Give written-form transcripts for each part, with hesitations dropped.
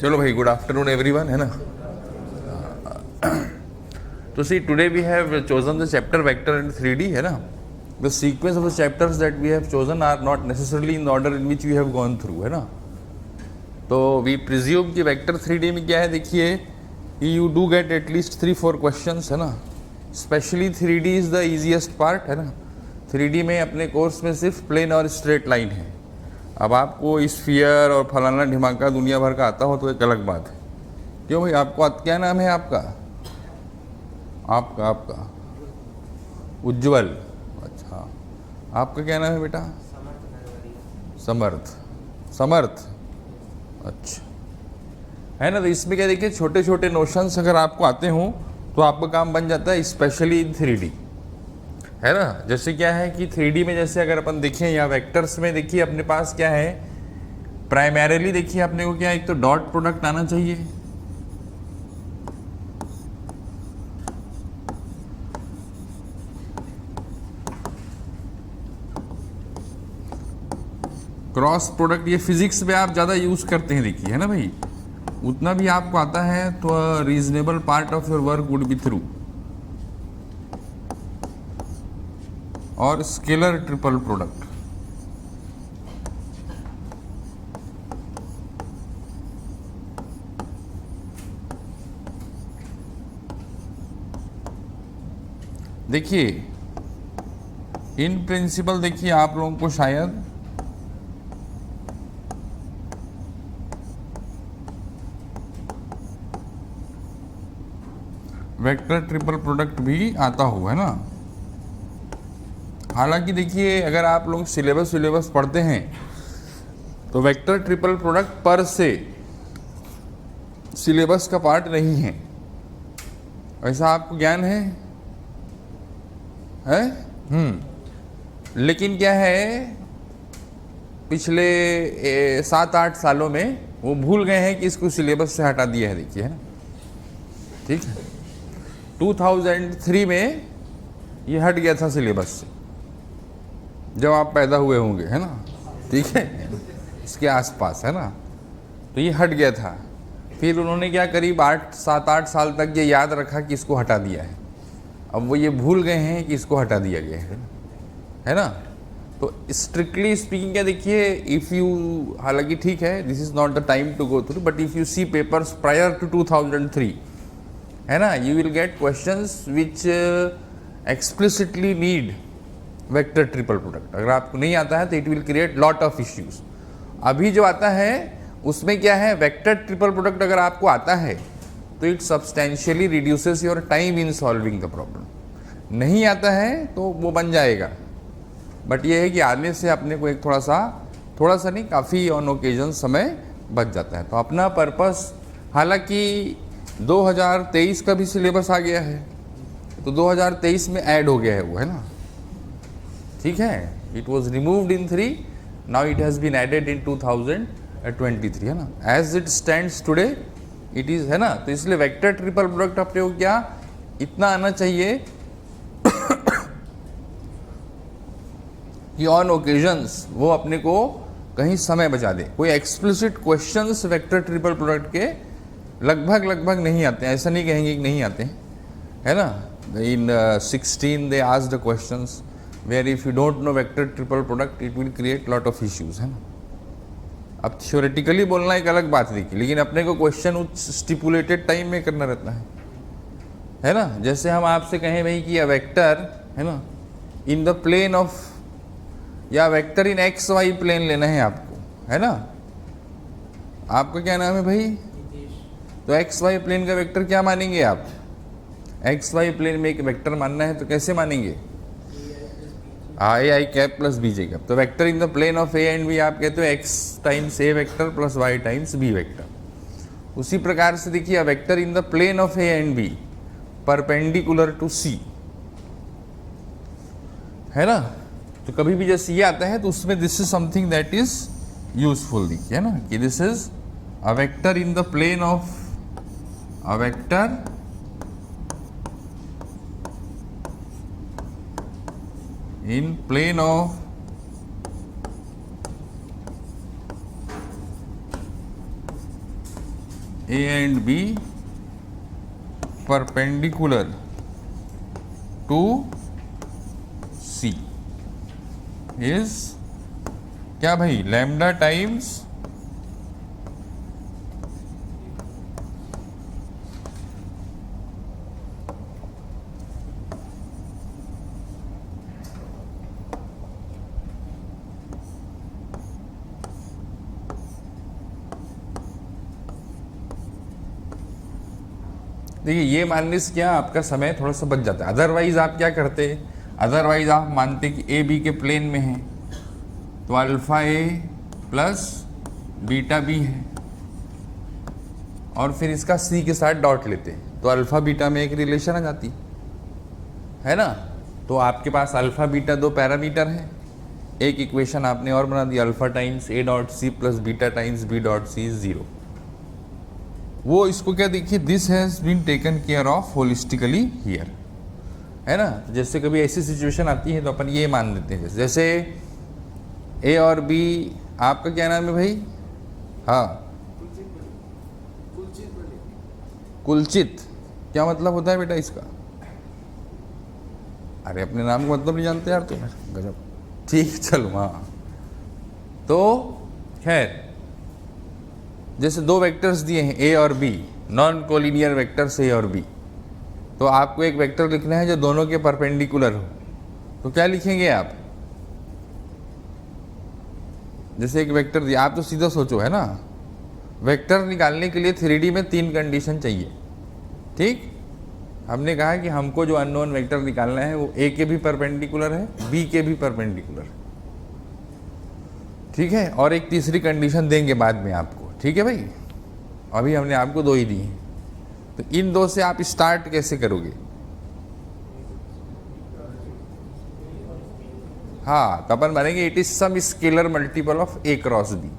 चलो भाई, good afternoon everyone, है ना। तो see, today we have chosen the chapter vector in 3D, है ना। The sequence of the chapters that we have chosen are not necessarily in the order in which we have gone through, है ना। तो we presume कि vector 3D में क्या है, देखिए, you do get at least 3-4 questions, है ना। Specially 3D is the easiest part, है ना। 3D में अपने कोर्स में सिर्फ प्लेन और स्ट्रेट लाइन है। अब आपको स्फीयर और फलाना ढिमाका दुनिया भर का आता हो तो एक अलग बात है। क्यों भाई, आपको क्या नाम है आपका? आपका उज्जवल। अच्छा, आपका क्या नाम है बेटा? समर्थ। समर्थ, अच्छा, है ना। तो इसमें क्या, देखिए, छोटे छोटे नोशंस अगर आपको आते हों तो आपका काम बन जाता है, स्पेशली इन 3D, है ना। जैसे क्या है कि 3D में जैसे अगर अपन देखें या वेक्टर्स में, देखिए अपने पास क्या है, प्राइमरीली देखिए अपने को क्या, एक तो डॉट प्रोडक्ट आना चाहिए, क्रॉस प्रोडक्ट। ये फिजिक्स में आप ज़्यादा यूज करते हैं, देखिए, है ना भाई। उतना भी आपको आता है तो reasonable part of your work would be through. और स्केलर ट्रिपल प्रोडक्ट, देखिए इन प्रिंसिपल, देखिए आप लोगों को शायद वेक्टर ट्रिपल प्रोडक्ट भी आता हो, है ना। हालांकि देखिए, अगर आप लोग सिलेबस पढ़ते हैं तो वेक्टर ट्रिपल प्रोडक्ट पर से सिलेबस का पार्ट नहीं है, ऐसा आपको ज्ञान है? लेकिन क्या है, पिछले 7-8 सालों में वो भूल गए हैं कि इसको सिलेबस से हटा दिया है, देखिए, है ना। ठीक है, 2003 में ये हट गया था सिलेबस से, जब आप पैदा हुए होंगे, है ना। ठीक है, इसके आसपास, है ना। तो ये हट गया था, फिर उन्होंने क्या, करीब 7-8 साल तक ये याद रखा कि इसको हटा दिया है। अब वो ये भूल गए हैं कि इसको हटा दिया गया है ना। तो स्ट्रिक्टली स्पीकिंग क्या, देखिए, इफ़ यू, हालांकि ठीक है, this is not the time to go through, but if you see papers prior to 2003, है ना, you will get questions which explicitly need vector triple product. अगर आपको नहीं आता है तो it will create lot of issues. अभी जो आता है उसमें क्या है, वेक्टर ट्रिपल प्रोडक्ट अगर आपको आता है तो it substantially reduces your time in solving the problem. नहीं आता है तो वो बन जाएगा, बट ये है कि आने से अपने को एक थोड़ा सा नहीं, काफ़ी ऑन ओकेजन समय बच जाता है। तो अपना पर्पस, हालांकि 2023 का भी सिलेबस आ गया है, तो 2023 में ऐड हो गया है वो, है ना। ठीक है, it was removed in 3, now it has been added in 2023, है ना। As it stands today it is, है ना। तो इसलिए वेक्टर ट्रिपल प्रोडक्ट अपने को क्या, इतना आना चाहिए कि ऑन ओकेजन्स वो अपने को कहीं समय बचा दे। कोई explicit questions vector triple product के लगभग नहीं आते हैं, ऐसा नहीं कहेंगे कि नहीं आते हैं, है ना। In 16 they asked the questions where if you don't know vector triple product it will create lot of issues, है ना। अब थ्योरेटिकली बोलना एक अलग बात देखिए, लेकिन अपने को क्वेश्चन उस स्टिपुलेटेड टाइम में करना रहता है ना। जैसे हम आपसे कहें भाई कि वेक्टर, है ना, इन द प्लेन ऑफ, या वेक्टर इन XY प्लेन लेना है आपको, है ना। आपका क्या नाम है भाई? तो XY प्लेन का वेक्टर क्या मानेंगे आप? XY प्लेन में एक वेक्टर मानना है तो कैसे मानेंगे? AI cap plus BJ cap. तो vector in the plane of A and B आप कहते हो X times A vector plus Y times B vector. उसी प्रकार से देखिए, vector in the plane of A and B perpendicular to C, है ना। तो कभी भी जैसे ये आता है तो उसमें this is something that is useful, देखिए, है ना, कि this is a vector in the plane of, a vector in plane of A and B perpendicular to C is क्या भाई, लैम्डा टाइम्स देखिए ये मानने से क्या आपका समय थोड़ा सा बच जाता है। अदरवाइज आप क्या करते, अदरवाइज आप मानते कि ए बी के प्लेन में है तो alpha A plus beta B है और फिर इसका सी के साथ डॉट लेते हैं तो अल्फा बीटा में एक रिलेशन आ जाती है ना। तो आपके पास अल्फा बीटा दो पैरामीटर है, एक इक्वेशन आपने और बना दी, alpha times A dot C plus beta times B dot C is 0। वो इसको क्या देखिए, this has been taken care of holistically here, है ना। तो जैसे कभी ऐसी सिचुएशन आती है तो अपन ये मान लेते हैं, जैसे ए और बी, आपका क्या नाम है भाई? हाँ, कुलचित। क्या मतलब होता है बेटा इसका? अरे अपने नाम का मतलब नहीं जानते यार तुम, गजब। ठीक, चलो हाँ। तो खैर जैसे दो वेक्टर्स दिए हैं ए और B, non collinear vectors A और बी, तो आपको एक वेक्टर लिखना है जो दोनों के परपेंडिकुलर हो। तो क्या लिखेंगे आप? जैसे एक वेक्टर दिया, आप तो सीधा सोचो, है ना। वेक्टर निकालने के लिए 3D में 3 कंडीशन चाहिए, ठीक। हमने कहा कि हमको जो अननोन वेक्टर निकालना है वो ए के भी परपेंडिकुलर है, बी के भी परपेंडिकुलर, ठीक है। और एक तीसरी कंडीशन देंगे बाद में आपको, ठीक है भाई। अभी हमने आपको 2 ही दी हैं, तो इन 2 से आप स्टार्ट कैसे करोगे? हाँ, तो अपन मानेंगे it is some scalar multiple of A cross B,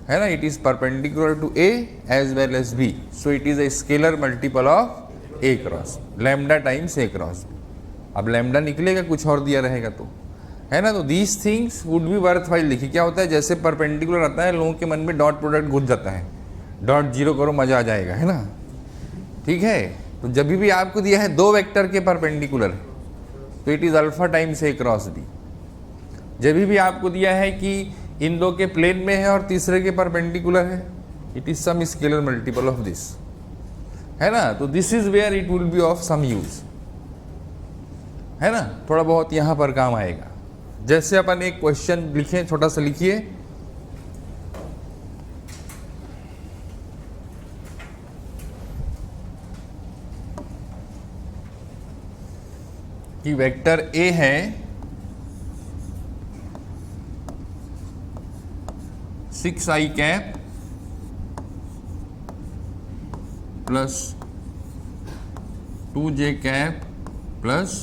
है ना। It is perpendicular to A as well as B, so it is a scalar multiple of A cross lambda times A cross B. अब lambda निकलेगा, कुछ और दिया रहेगा तो, है ना। तो these things would be worthwhile. देखिए क्या होता है, जैसे परपेंडिकुलर आता है लोगों के मन में डॉट प्रोडक्ट घुस जाता है, डॉट जीरो करो मजा आ जाएगा, है ना, ठीक है। तो जब भी आपको दिया है 2 वेक्टर के परपेंडिकुलर तो it is alpha times A cross B. जब भी आपको दिया है कि इन 2 के प्लेन में है और तीसरे के परपेंडिकुलर है, it is some scalar multiple of this, है ना। तो this is where it will be of some use, है ना। थोड़ा बहुत यहां पर काम आएगा। जैसे अपन एक क्वेश्चन लिखें, छोटा सा लिखिए, कि वेक्टर ए है 6i cap plus 2j cap plus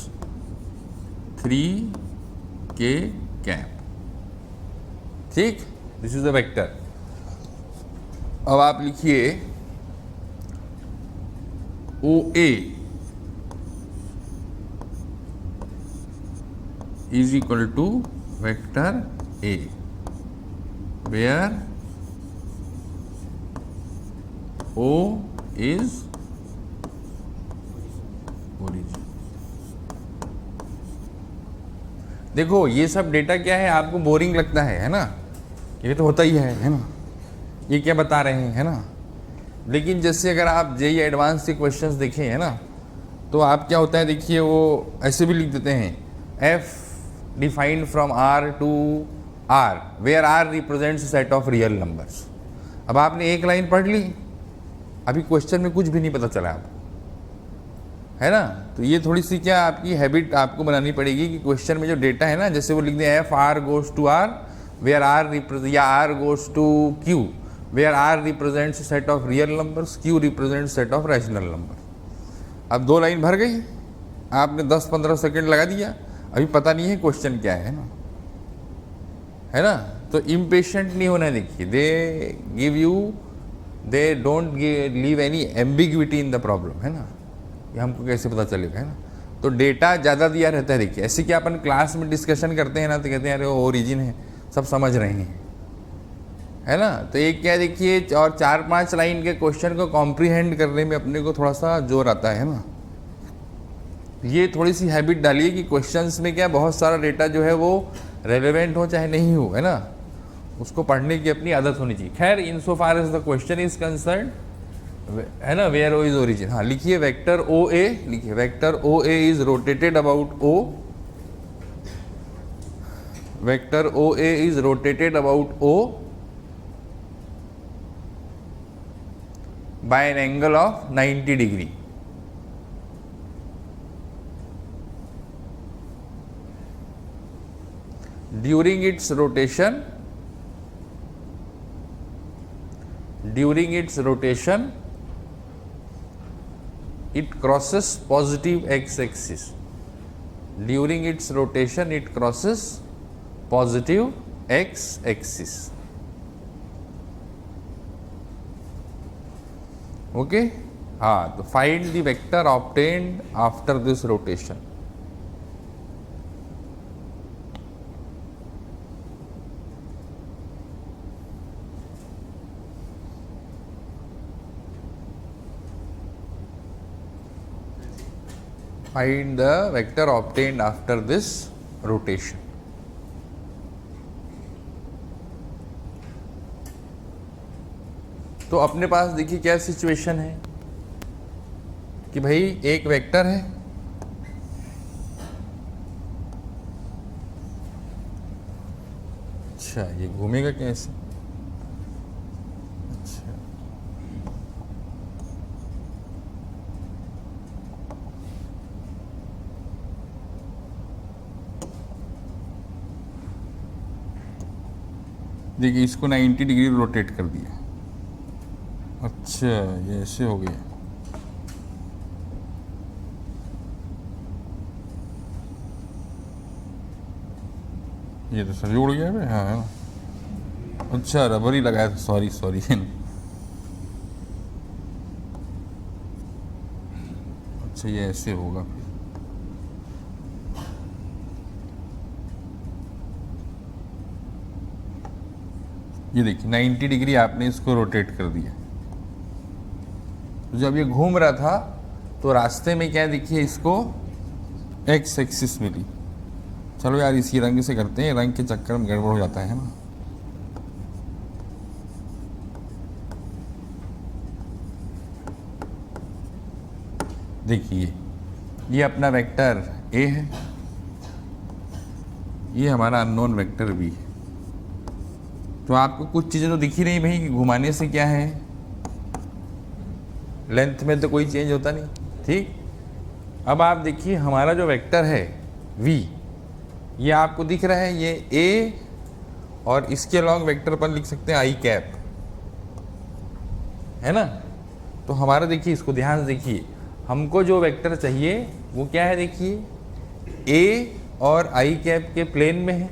3k cap, ठीक। This is a vector. अब आप लिखिए ओ ए is equal to vector A where O is origin। देखो ये सब डेटा क्या है, आपको बोरिंग लगता है ना, ये तो होता ही है ना, ये क्या बता रहे हैं, है ना। लेकिन जैसे अगर आप जेईई एडवांस के क्वेश्चंस देखें, है ना, तो आप क्या होता है, देखिए वो ऐसे भी लिख देते हैं, F defined from R to R where R represents a set of real numbers। अब आपने एक लाइन पढ़ ली, अभी क्वेश्चन में कुछ भी नहीं पता चला आपको, है ना। तो ये थोड़ी सी क्या आपकी हैबिट आपको बनानी पड़ेगी कि क्वेश्चन में जो डेटा है ना, जैसे वो लिख दें F R goes to R where R या R goes to Q where R represents set of real numbers, Q represent set of rational number. अब 2 लाइन भर गई, आपने 10-15 सेकेंड लगा दिया, अभी पता नहीं है क्वेश्चन क्या है ना, है ना। तो इम्पेशेंट नहीं होना। देखिए they give you, they don't leave any ambiguity in the problem, है ना। ये हमको कैसे पता चलेगा, है ना। तो डेटा ज़्यादा दिया रहता है। देखिए ऐसे कि अपन क्लास में डिस्कशन करते हैं ना, तो कहते हैं अरे वो ओरिजिन है, सब समझ रहे हैं, है ना। तो एक क्या देखिए, और 4-5 लाइन के क्वेश्चन को कॉम्प्रीहेंड करने में अपने को थोड़ा सा जोर आता है ना। ये थोड़ी सी हैबिट डालिए कि क्वेश्चंस में क्या बहुत सारा डेटा जो है वो रेलेवेंट हो चाहे नहीं हो, है ना, उसको पढ़ने की अपनी आदत होनी चाहिए। खैर, in so far as the question is concerned, है ना, वेयर ओ इज ओरिजिन। हाँ, लिखिए वेक्टर ओ ए, लिखिए vector O A is rotated about O, vector O A is rotated about O by an angle of 90 degree. During its rotation, it crosses positive x-axis. During its rotation, it crosses positive x-axis. Okay, हाँ, तो find the vector obtained after this rotation. Find the vector obtained after this rotation. तो अपने पास देखिए क्या situation है कि भाई एक वेक्टर है, अच्छा ये घूमेगा कैसे, अच्छा देखिए इसको 90 डिग्री रोटेट कर दिया। अच्छा, ये ऐसे हो गया। ये तो सभी उड़ गया भाई। हाँ, अच्छा रबर ही लगाया था, सॉरी सॉरी। अच्छा, ये ऐसे होगा फिर। ये देखिए 90 डिग्री आपने इसको रोटेट कर दिया। तो जब ये घूम रहा था तो रास्ते में क्या देखिए इसको एक्स एक्सिस मिली। चलो यार इसी रंग से करते हैं, रंग के चक्कर में गड़बड़ हो जाता है ना। देखिए ये अपना वेक्टर ए है, ये हमारा अननोन वेक्टर बी है। तो आपको कुछ चीज़ें तो दिखी नहीं भाई कि घुमाने से क्या है, लेंथ में तो कोई चेंज होता नहीं, ठीक। अब आप देखिए हमारा जो वेक्टर है v, ये आपको दिख रहा है, ये a और इसके अलॉन्ग वेक्टर अपन लिख सकते हैं i कैप, है ना। तो हमारा देखिए, इसको ध्यान से देखिए, हमको जो वेक्टर चाहिए वो क्या है, देखिए a और i कैप के प्लेन में है,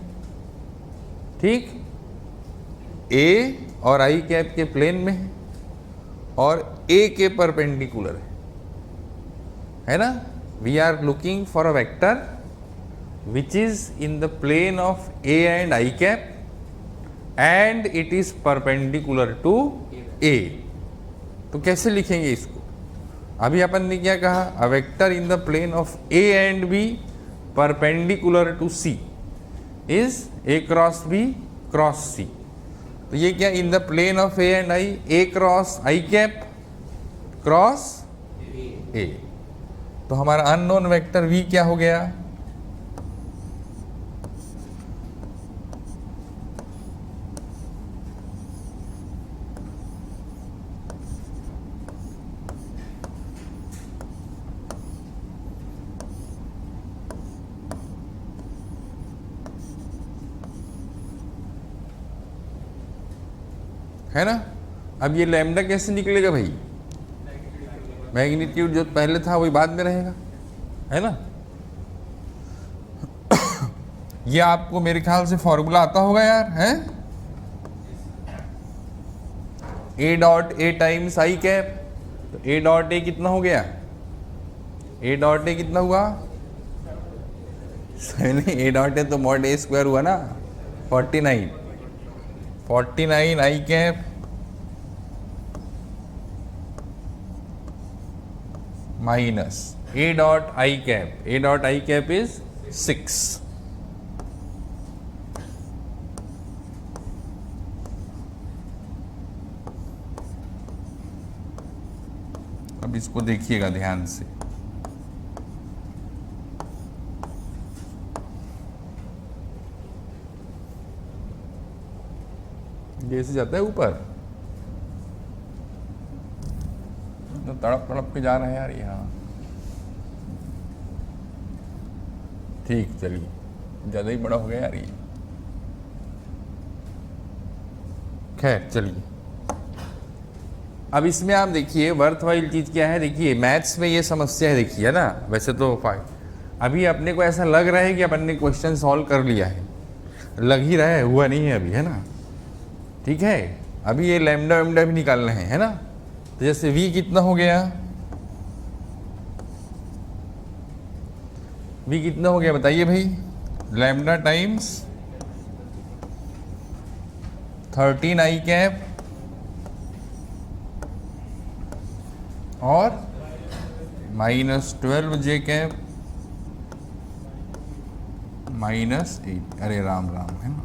ठीक। a और i कैप के प्लेन में है और a के परपेंडिकुलर है ना। We are looking for a vector which is in the plane of a and i cap and it is perpendicular to a। तो कैसे लिखेंगे इसको, अभी अपन ने क्या कहा, a vector in the plane of a and b perpendicular to c is a cross b cross c। तो ये क्या, in the plane of A and i, a cross i cap cross a. तो हमारा unknown vector V क्या हो गया, है ना। अब ये लैम्डा कैसे निकलेगा भाई, मैग्नीट्यूड जो पहले था वही बाद में रहेगा, है ना। ये आपको मेरे ख्याल से फॉर्मूला आता होगा यार, है ए dot A times I cap. तो ए डॉट ए कितना हो गया, ए डॉट ए कितना हुआ, नहीं ए डॉट ए तो मॉड ए स्क्वायर हुआ ना, 49 49 I cap minus A dot I cap. A dot I cap is 6. अब इसको देखिएगा ध्यान से. जैसे जाता है ऊपर तो तड़प तड़प के जा रहे हैं यार यहाँ. ठीक, चलिए, ज़्यादा ही बड़ा हो गया यार ये. खैर चलिए, अब इसमें आप देखिए वर्थ वाइल चीज़ क्या है. देखिए मैथ्स में ये समस्या है, देखिए ना. वैसे तो अभी अपने को ऐसा लग रहा है कि अपन ने क्वेश्चन सॉल्व कर लिया है, लग ही रहा है, हुआ नहीं है अभी, है ना. ठीक है, अभी ये लैम्डा वैम्डा भी निकालना है ना. तो जैसे v कितना हो गया, v कितना हो गया बताइए भाई. लैम्डा टाइम्स 13 आई कैप और माइनस 12 जे कैप माइनस 8. अरे राम राम, है ना,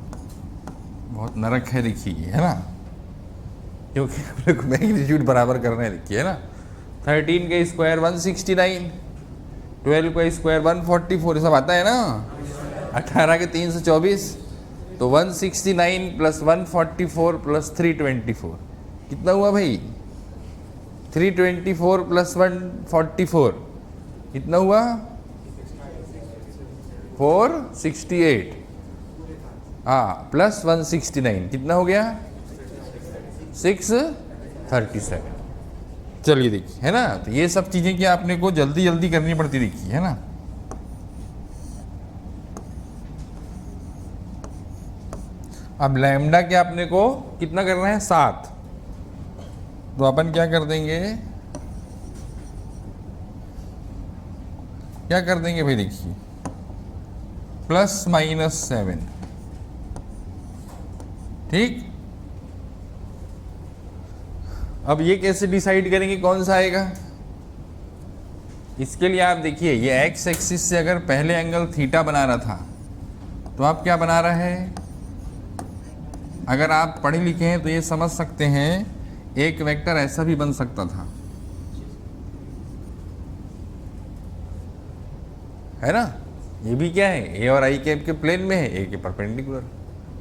बहुत नरक है देखिए, है ना, क्योंकि अपने को मैग्नीट्यूड बराबर करना है. देखिए, है ना. 13 का स्क्वायर 169, 12 का स्क्वायर 144, सब आता है ना. 18 के 324, तो 169 प्लस 144 प्लस 324 कितना हुआ भाई. 324 प्लस 144 कितना हुआ, 468. हाँ, प्लस 169 कितना हो गया, 637. चलिए देखिए, है ना. तो ये सब चीज़ें क्या आपने को जल्दी जल्दी करनी पड़ती, देखिए, है ना. अब लैम्डा क्या आपने को कितना करना है, 7. तो अपन क्या कर देंगे, क्या कर देंगे भाई, देखिए प्लस माइनस 7. ठीक. अब ये कैसे डिसाइड करेंगे कौन सा आएगा. इसके लिए आप देखिए, ये एक्स एक्सिस से अगर पहले एंगल थीटा बना रहा था तो आप क्या बना रहा है. अगर आप पढ़े लिखे हैं तो ये समझ सकते हैं, एक वेक्टर ऐसा भी बन सकता था, है ना. ये भी क्या है, ए और आई कैप के प्लेन में है, ए के परपेंडिकुलर.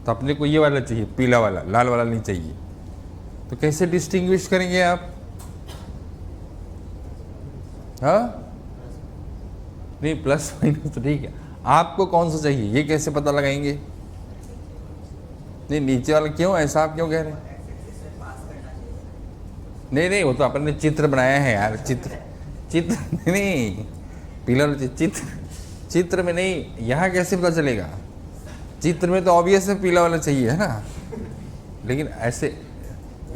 तो अपने को ये वाला चाहिए, पीला वाला, लाल वाला नहीं चाहिए. तो कैसे डिस्टिंग्विश करेंगे आप. हाँ, नहीं, प्लस माइनस तो ठीक है, आपको कौन सा चाहिए ये कैसे पता लगाएंगे. नहीं, नीचे वाला क्यों, ऐसा आप क्यों कह रहे हैं. नहीं नहीं, वो तो अपन ने चित्र बनाया है यार, चित्र नहीं, पीला चित्र में नहीं. यहाँ कैसे पता चलेगा, चित्र में तो ऑब्वियस है पीला वाला चाहिए, है ना. लेकिन ऐसे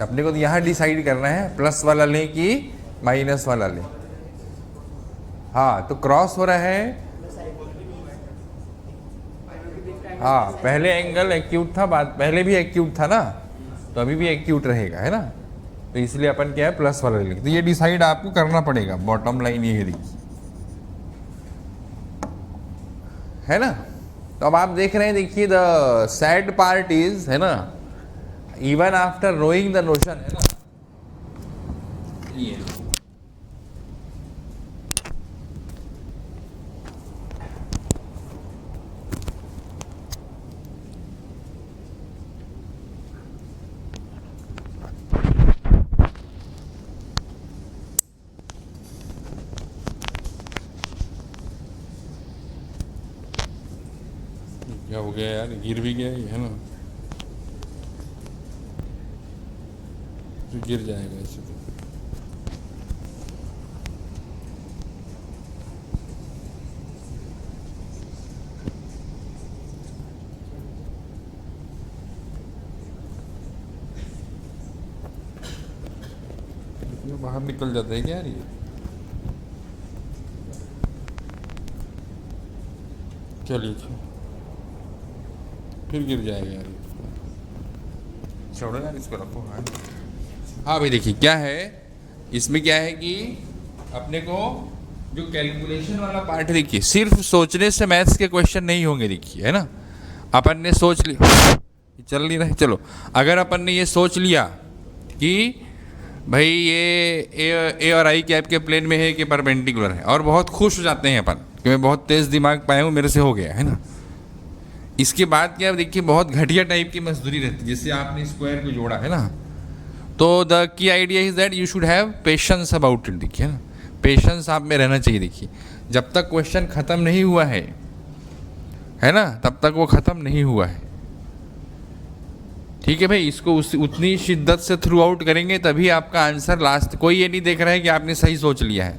अपने को तो यहाँ डिसाइड करना है, प्लस वाला लें कि माइनस वाला लें. हाँ, तो क्रॉस हो रहा है. हाँ, पहले एंगल एक्यूट था, बाद पहले भी एक्यूट था ना, तो अभी भी एक्यूट रहेगा, है ना. तो इसलिए अपन क्या है, प्लस वाला लेंगे. तो ये डिसाइड आपको करना पड़ेगा. बॉटम लाइन ये देखिए, है ना. तो अब आप देख रहे हैं, देखिए द सैड पार्ट इज, है ना, even after knowing the notion, है ना. ये क्या हो गया यार, गिर भी गया ये, है ना. तो गिर जाएगा ऐसे तो. बाहर निकल जाता है क्या यार ये. चलिए, फिर गिर जाएगा यार. छोड़ो यार, इसको रखो। हाँ भाई देखिए क्या है इसमें, क्या है कि अपने को जो कैलकुलेशन वाला पार्ट है, देखिए सिर्फ सोचने से मैथ्स के क्वेश्चन नहीं होंगे, देखिए है ना। अपन ने सोच लिया, चल नहीं रहे, चलो अगर अपन ने ये सोच लिया कि भाई ये ए और आई कैप के प्लेन में है कि परपेंडिकुलर है, और बहुत खुश हो जाते हैं अपन कि मैं बहुत तेज़ दिमाग पाया हूँ, मेरे से हो गया है ना। इसके बाद क्या देखिए बहुत घटिया टाइप की मजदूरी रहती है, जैसे आपने स्क्वायर को जोड़ा है ना, तो the key idea is that you should have patience about it, देखिए ना, पेशेंस आप में रहना चाहिए। देखिए जब तक क्वेश्चन ख़त्म नहीं हुआ है ना, तब तक वो ख़त्म नहीं हुआ है, ठीक है भाई। इसको उतनी शिद्दत से थ्रू आउट करेंगे तभी आपका आंसर लास्ट, कोई ये नहीं देख रहा है कि आपने सही सोच लिया है,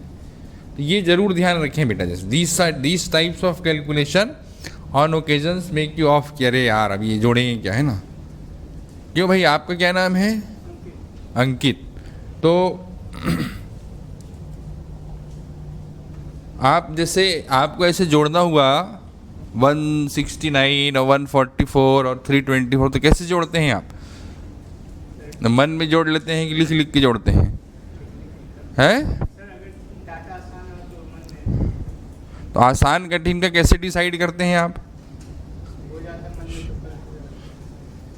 तो ये ज़रूर ध्यान रखें बेटा। जैसे these types of calculation on occasions make you of, कि अरे यार अब ये जोड़ेंगे क्या, है ना। क्यों भाई, आपका क्या नाम है? अंकित। तो आप जैसे आपको ऐसे जोड़ना हुआ 169 और 144 और 324, तो कैसे जोड़ते हैं आप? मन में जोड़ लेते हैं कि लिख लिख के जोड़ते हैं? हैं? तो आसान कठिन का कैसे डिसाइड करते हैं आप?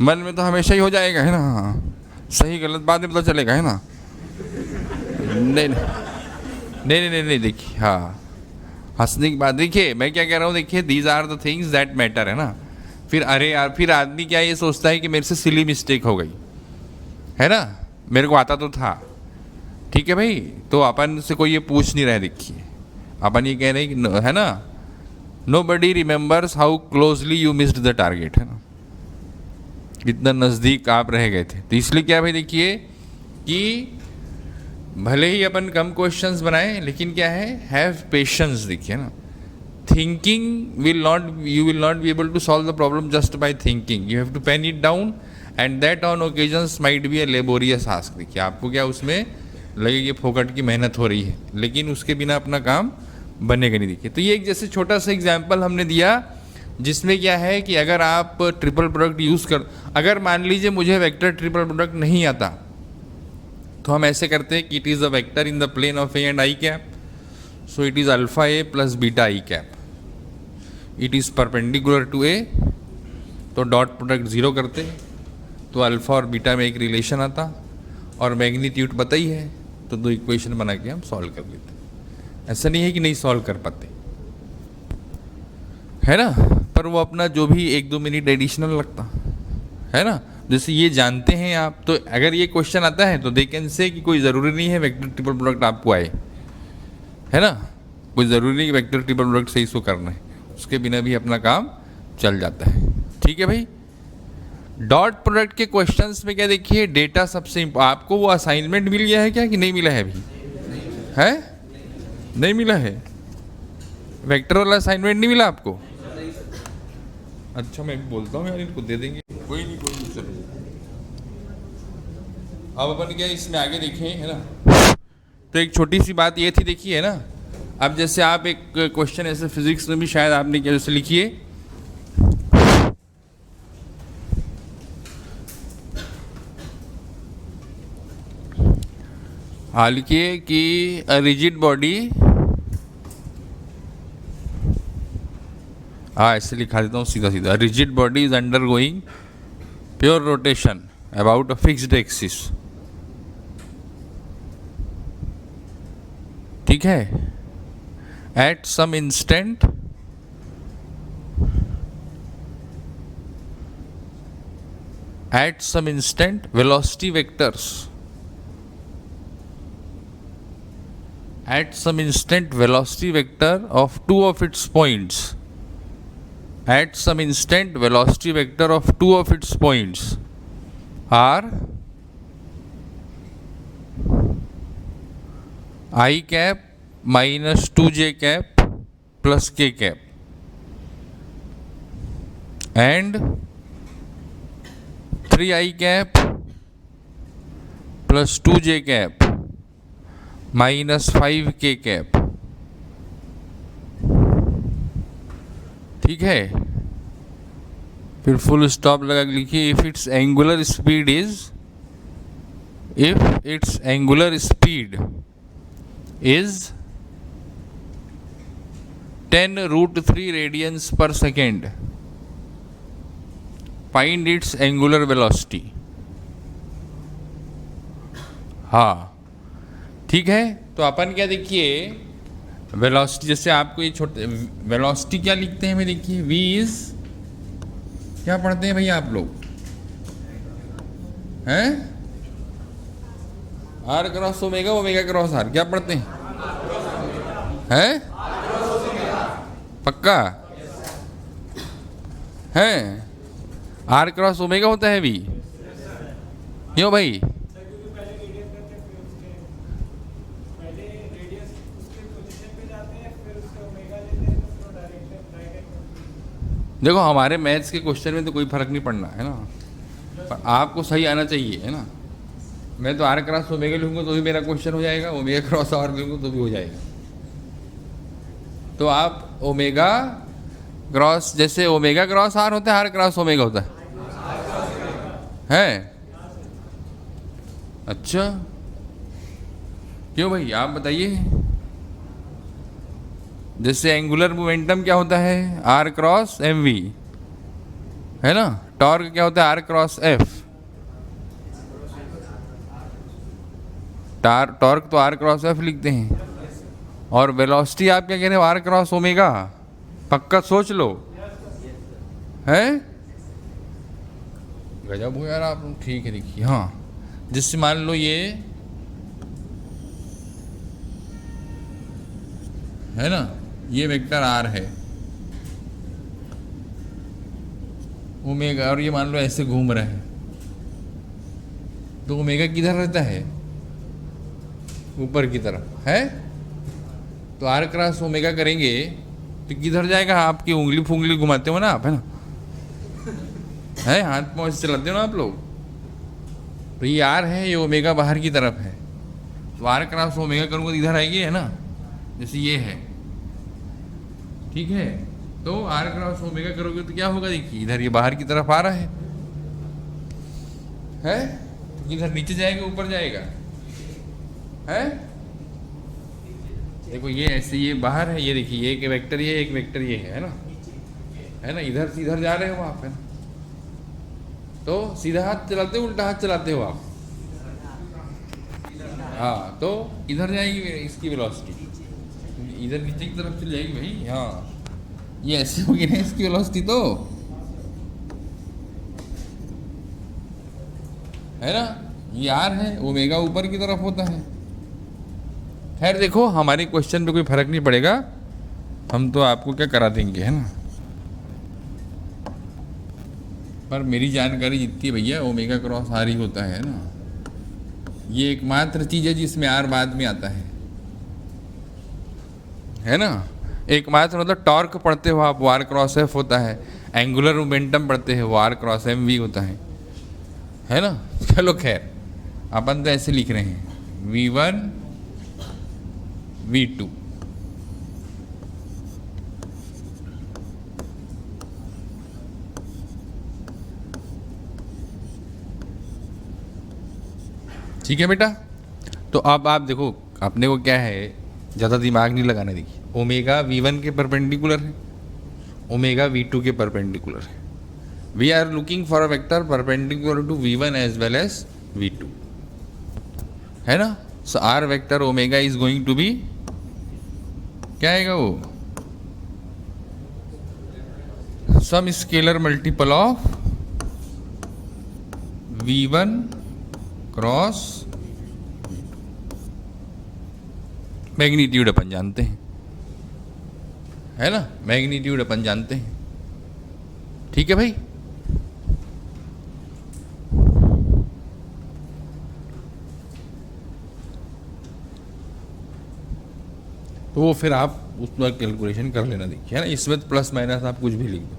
मन में तो हमेशा ही हो जाएगा, है ना। सही गलत बाद में पता चलेगा, है ना। नहीं नहीं नहीं नहीं, देखिए हाँ, हंसने की बात, देखिए मैं क्या कह रहा हूँ, देखिए these are the things that matter, है ना। फिर अरे यार, फिर आदमी क्या ये सोचता है कि मेरे से सिली मिस्टेक हो गई, है ना, मेरे को आता तो था, ठीक है भाई। तो अपन से कोई ये पूछ नहीं रहा है, देखिए अपन ये कह रहे हैं कि है ना, nobody remembers how closely you missed the target, है ना, कितना नज़दीक आप रह गए थे। तो इसलिए क्या भाई देखिए कि भले ही अपन कम क्वेश्चंस बनाएं, लेकिन क्या है, हैव पेशेंस, देखिए ना। Thinking will not, you will not be able to solve the problem just by thinking, you have to pen it down, and that on occasions might be a laborious task. देखिए आपको क्या उसमें लगे कि फोकट की मेहनत हो रही है, लेकिन उसके बिना अपना काम बनेगा नहीं। देखिए तो ये एक जैसे छोटा सा एग्जाम्पल हमने दिया, जिसमें क्या है कि अगर आप ट्रिपल प्रोडक्ट यूज़ कर, अगर मान लीजिए मुझे वेक्टर ट्रिपल प्रोडक्ट नहीं आता, तो हम ऐसे करते हैं कि it is a vector in the plane of A and I cap, so it is alpha A plus beta I cap, it is perpendicular to A, तो डॉट प्रोडक्ट ज़ीरो करते, तो अल्फ़ा और बीटा में एक relation आता, और magnitude पता ही है, तो दो इक्वेशन बना के हम सॉल्व कर लेते। ऐसा नहीं है कि नहीं सॉल्व कर पाते, है ना, पर वो अपना जो भी 1-2 मिनट एडिशनल लगता है ना। जैसे ये जानते हैं आप, तो अगर ये क्वेश्चन आता है तो दे कैन से कि कोई ज़रूरी नहीं है वेक्टर ट्रिपल प्रोडक्ट आपको आए, है ना, कोई ज़रूरी नहीं कि वेक्टर ट्रिपल प्रोडक्ट से इसको करना है, उसके बिना भी अपना काम चल जाता है, ठीक है भाई। डॉट प्रोडक्ट के क्वेश्चंस में क्या देखिए, डेटा सबसे आपको वो असाइनमेंट मिल गया है क्या कि नहीं मिला है अभी? है नहीं मिला है, वेक्टर वाला असाइनमेंट नहीं मिला आपको? अच्छा मैं बोलता हूँ यार, इनको दे देंगे, कोई नहीं चलो। अब अपन क्या इसमें आगे देखें, है ना। तो एक छोटी सी बात ये थी, देखिए है ना, अब जैसे आप एक क्वेश्चन ऐसे फिजिक्स में भी शायद आपने क्या, जैसे लिखिए लिखिए कि अ रिजिड बॉडी, ऐसे लिखा देता हूँ सीधा सीधा, rigid body is undergoing pure rotation about a fixed axis, ठीक है, at some instant velocity vectors at some instant velocity vector of two of its points, at some instant velocity vector of two of its points are I cap minus 2j cap plus k cap and 3I cap plus 2j cap minus 5k cap, ठीक है। फिर full stop लगा के लिखिए if it's angular speed is 10√3 radiance पर second, find its angular velocity. हाँ ठीक है, तो अपन क्या देखिए वेलोसिटी, जैसे आपको ये छोटे वेलोसिटी क्या लिखते हैं, मैं देखिए v इज, क्या पढ़ते हैं भैया आप लोग हैं, r cross omega, omega cross r, क्या पढ़ते हैं पक्का है, r क्रॉस ओमेगा होता है v, क्यों भाई? देखो हमारे मैथ्स के क्वेश्चन में तो कोई फर्क नहीं पड़ना है ना, पर आपको सही आना चाहिए है ना। मैं तो r क्रॉस ओमेगा लिखूंगा तो भी मेरा क्वेश्चन हो जाएगा, ओमेगा क्रॉस r लिखूंगा तो भी हो जाएगा। तो आप ओमेगा क्रॉस, जैसे ओमेगा क्रॉस r होता है, r क्रॉस ओमेगा होता है? अच्छा क्यों भाई, आप बताइए। जैसे एंगुलर मोमेंटम क्या होता है, r क्रॉस एम वी है ना, टॉर्क क्या होता है, r क्रॉस एफ, टॉर्क तो r क्रॉस एफ लिखते हैं, और वेलोसिटी आप क्या कह रहे हो, r क्रॉस ओमेगा, पक्का सोच लो है, गजब हो यार आप। ठीक है देखिए, हाँ जिससे मान लो ये है ना, ये वेक्टर r है ओमेगा, और ये मान लो ऐसे घूम रहा है, तो ओमेगा किधर रहता है, ऊपर की तरफ है, तो r क्रॉस ओमेगा करेंगे तो किधर जाएगा, आपकी उंगली फुंगली घुमाते हो ना आप, है ना, है हाथ पाँव से चलाते हो ना आप लोग, तो ये r है, ये ओमेगा बाहर की तरफ है, तो r क्रॉस ओमेगा करूँगा तो इधर आएगी है ना, जैसे ये है, ठीक है। तो r क्रॉस ओमेगा करोगे तो क्या होगा, देखिए इधर ये बाहर की तरफ आ रहा है तो इधर नीचे जाएगा ऊपर जाएगा है, देखो ये ऐसे, ये बाहर है, ये देखिए एक वेक्टर ये, एक वेक्टर ये है ना, इधर से इधर जा रहे हो आप, है ना, तो सीधा हाथ चलाते हो उल्टा हाथ चलाते हो आप, हाँ तो इधर जाएगी इसकी वेलोसिटी, इधर नीचे की तरफ चली जाएगी भाई, हाँ ये ऐसे होगी ना इसकी वेलोसिटी, तो है ना, ये r है, ओमेगा ऊपर की तरफ होता है। खैर देखो हमारे क्वेश्चन पे कोई फर्क नहीं पड़ेगा, हम तो आपको क्या करा देंगे है ना, पर मेरी जानकारी जितनी भैया ओमेगा क्रॉस r ही होता है ना, ये एकमात्र चीज़ है जिसमें r बाद में आता है ना, एकमात्र मतलब टॉर्क पढ़ते हो आप, वो r क्रॉस एफ होता है, एंगुलर मोमेंटम पढ़ते हो वो r क्रॉस एम वी होता है ना। चलो खैर अपन तो ऐसे लिख रहे हैं v1 v2, ठीक है बेटा। तो अब आप देखो अपने को क्या है, ज़्यादा दिमाग नहीं लगाना, देखिए ओमेगा v1 के परपेंडिकुलर है, ओमेगा v2 के परपेंडिकुलर है, we are looking for a vector perpendicular to v1 as well as v2 है ना। So our vector omega is going to be, क्या आएगा वो, some scalar multiple of v1 cross, magnitude अपन जानते हैं है ना, मैग्नीट्यूड अपन जानते हैं, ठीक है भाई। तो वो फिर आप उसमें कैलकुलेशन कर लेना, देखिए है ना, इसमें प्लस माइनस आप कुछ भी लिख दो।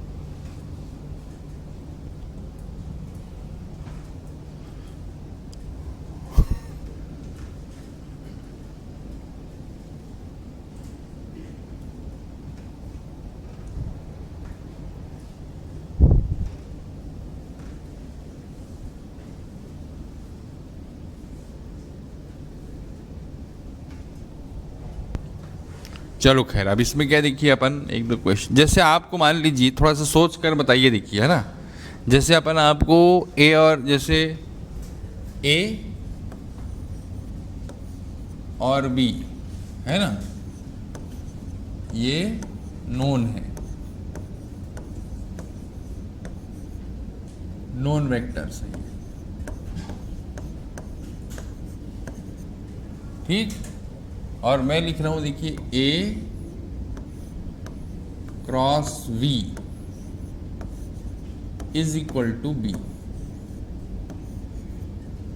चलो खैर, अब इसमें क्या देखिए अपन एक दो क्वेश्चन, जैसे आपको मान लीजिए थोड़ा सा सोच कर बताइए, देखिए है ना, जैसे अपन आपको ए और जैसे ए और बी है ना, ये नोन है, नोन वेक्टर्स है, ठीक। और मैं लिख रहा हूं देखिए A cross V is equal to B,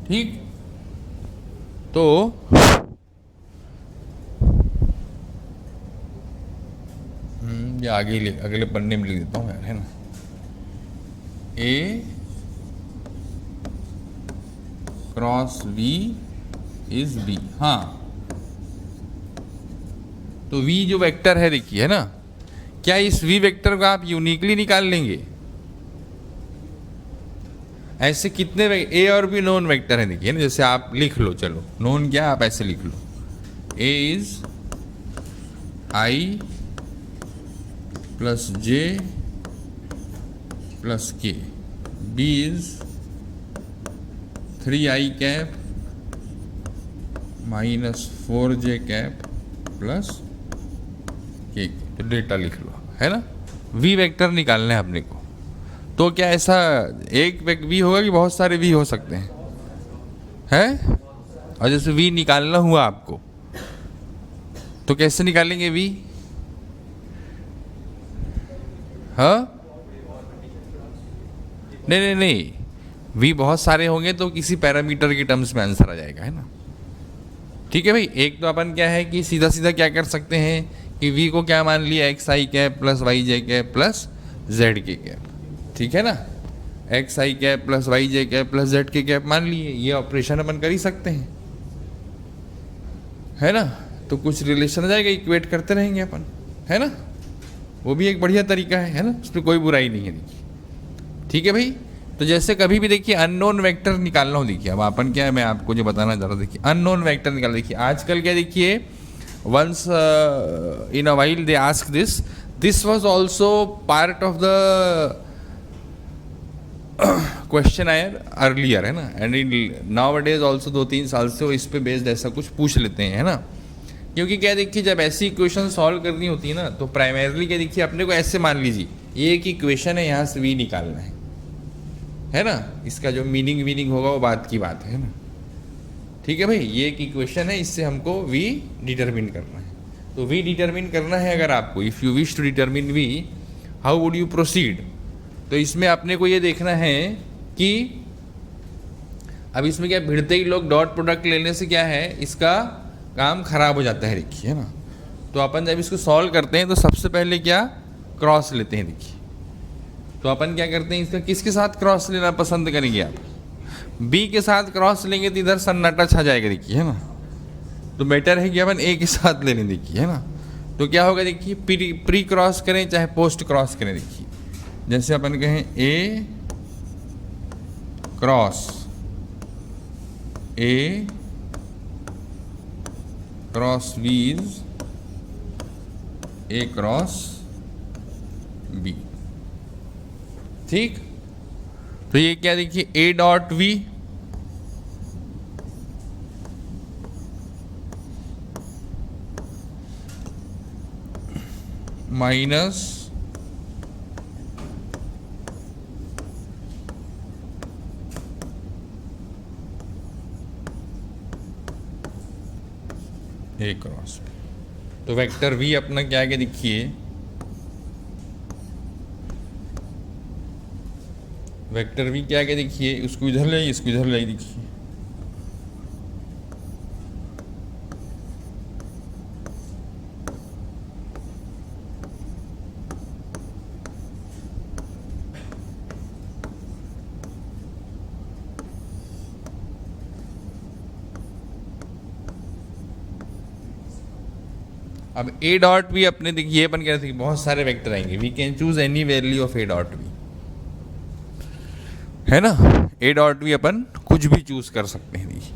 ठीक। तो ये आगे अगले पन्ने में लिख देता हूं यार, है ना, ए क्रॉस वी इज बी। हाँ, तो v जो वेक्टर है देखिए, है ना, क्या इस v वेक्टर को आप यूनिकली निकाल लेंगे? ऐसे कितने ए और बी नोन वेक्टर है देखिए ना, जैसे आप लिख लो, चलो नोन क्या, आप ऐसे लिख लो, A is I plus J plus K, B is 3i cap minus 4j cap plus K. तो डेटा लिख लो, है ना, वी वेक्टर निकालना है अपने को। तो क्या ऐसा एक वी होगा कि बहुत सारे वी हो सकते हैं? और जैसे वी निकालना हुआ आपको, तो कैसे निकालेंगे वी? हाँ, नहीं, वी बहुत सारे होंगे तो किसी पैरामीटर के टर्म्स में आंसर आ जाएगा, है ना, ठीक है भाई। एक तो अपन क्या है कि सीधा सीधा क्या कर सकते हैं कि v को क्या मान लिया, एक्स आई कैप प्लस वाई जे कैप प्लस जेड के कैप, ठीक है ना, एक्स आई कैप प्लस वाई जे कैप प्लस जेड के कैप मान लिए, ये ऑपरेशन अपन कर ही सकते हैं, है ना। तो कुछ रिलेशन आ जाएगा, इक्वेट करते रहेंगे अपन, है ना, वो भी एक बढ़िया तरीका है ना, उसमें कोई बुराई नहीं है, देखिए, ठीक है भाई। तो जैसे कभी भी देखिए अननोन वेक्टर निकालना हो, देखिए अब अपन क्या है, मैं आपको जो बताना चाह रहा हूँ, देखिए अननोन वेक्टर निकाल, देखिए आजकल क्या, देखिए once in a while they ask this was also part of the question year earlier, है ना, and in nowadays also 2-3 साल से वो इस पे बेस्ड ऐसा कुछ पूछ लेते हैं, है ना। क्योंकि क्या देखिए, जब ऐसी इक्वेशन सॉल्व करनी होती है ना, तो प्राइमरीली क्या देखिए, अपने को ऐसे मान लीजिए ये एक इक्वेशन है, यहाँ से वी निकालना है ना, इसका जो मीनिंग होगा वो बात की बात है ना, ठीक है भाई। ये एक इक्वेशन है, इससे हमको v डिटरमिन करना है। तो v डिटरमिन करना है अगर आपको, if you wish to determine v, how would you proceed? तो इसमें अपने को ये देखना है कि अब इसमें क्या, भिड़ते ही लोग डॉट प्रोडक्ट लेने से क्या है, इसका काम खराब हो जाता है, देखिए, है ना। तो अपन जब इसको सॉल्व करते हैं तो सबसे पहले क्या, क्रॉस लेते हैं, देखिए। तो अपन क्या करते हैं, इसका किसके साथ क्रॉस लेना पसंद करेंगे आप? बी के साथ क्रॉस लेंगे तो इधर सन्नाटा छा जाएगा, देखिए, है ना। तो बेटर है कि अपन ए के साथ ले लें, देखिए, है ना। तो क्या होगा देखिए, प्री क्रॉस करें चाहे पोस्ट क्रॉस करें, देखिए जैसे अपन कहें A cross V is A cross B, ठीक। तो ये क्या देखिए, A dot V minus A cross. तो वेक्टर वी अपना क्या है देखिए, वेक्टर वी क्या है देखिए, उसको इधर ले, इसको इधर ले, देखिए अब ए डॉट वी अपने देखिए, अपन कह रहे थे बहुत सारे वेक्टर आएंगे, we can choose any value of a dot v, है ना। ए डॉट वी अपन कुछ भी चूज कर सकते हैं, देखिए,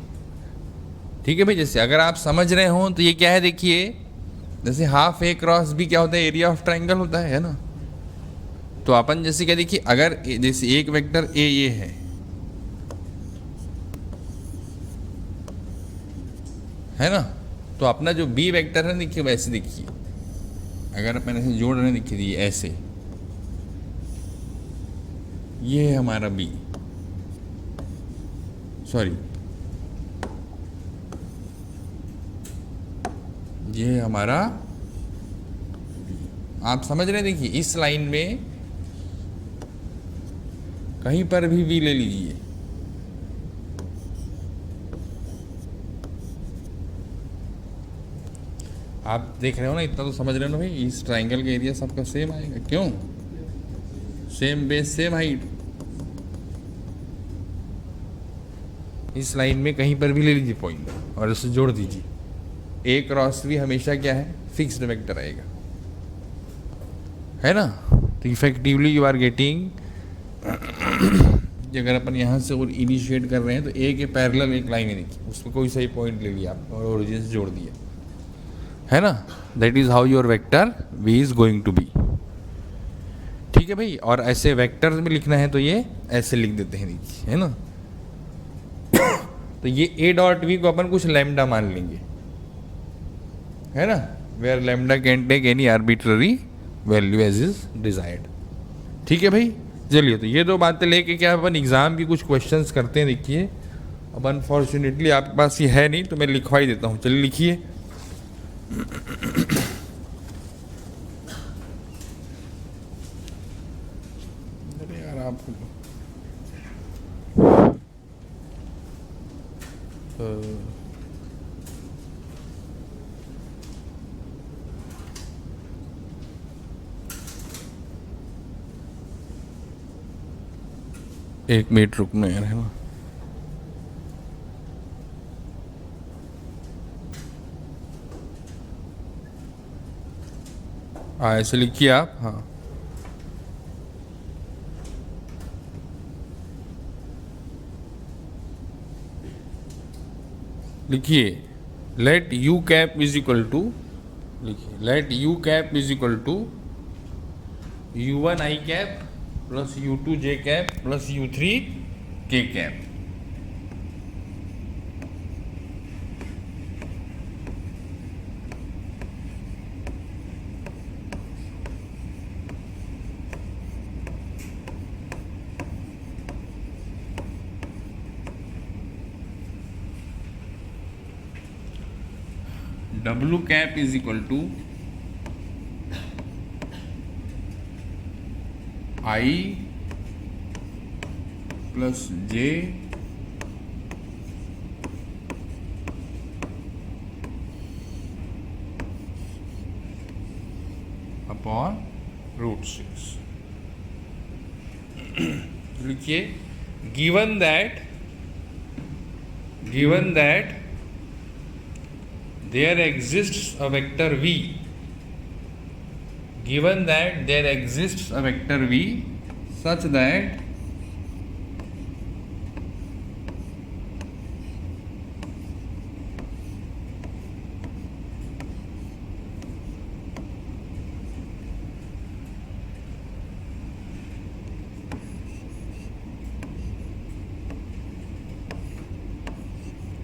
ठीक है भाई। जैसे अगर आप समझ रहे हो तो ये क्या है देखिए, जैसे हाफ ए क्रॉस बी क्या होता है, एरिया ऑफ ट्राइंगल होता है ना। तो अपन जैसे क्या देखिए, अगर जैसे एक वेक्टर ए ये है ना, तो अपना जो बी वेक्टर है देखिए वैसे देखिए, अगर अपन ऐसे जोड़ रहे हैं देखिए ऐसे, ये है हमारा बी, सॉरी ये है हमारा, आप समझ रहे हैं। देखिए इस लाइन में कहीं पर भी वी ले लीजिए, आप देख रहे हो ना, इतना तो समझ रहे हो ना भाई, इस ट्राइंगल का एरिया सबका सेम आएगा। क्यों? Same base same height. इस लाइन में कहीं पर भी ले लीजिए पॉइंट और उसे जोड़ दीजिए, ए क्रॉस भी हमेशा क्या है, फिक्स्ड वेक्टर आएगा, है ना। तो इफेक्टिवली यू आर गेटिंग, अगर अपन यहाँ से और इनिशिएट कर रहे हैं तो ए के पैरेलल एक लाइन है देखिए, उसमें कोई सही पॉइंट ले लिया आप और ओरिजिन से जोड़ दिया, है ना। That is how your vector v is going to B. ठीक है भाई। और ऐसे वेक्टर्स में लिखना है तो ये ऐसे लिख देते हैं देखिए, है ना। तो ये ए डॉट वी को अपन कुछ लैम्डा मान लेंगे, है ना, where lambda can take any arbitrary value as is desired. ठीक है भाई। चलिए, तो ये दो बातें लेके क्या अपन एग्जाम की कुछ क्वेश्चंस करते हैं। देखिए अब अनफॉर्चुनेटली आपके पास ये है नहीं तो मैं लिखवा ही देता हूँ। चलिए लिखिए। अरे यार आपको एक मिनट रुकना यार, है ना। हाँ ऐसे लिखिए आप। हाँ लिखिए, let U cap is equal to, लिखिए let U cap is equal to u1 I cap plus u2 J cap plus u3 K cap. W cap is equal to I plus J upon √6। लिखिए, given that there exists a vector v, given that there exists a vector v such that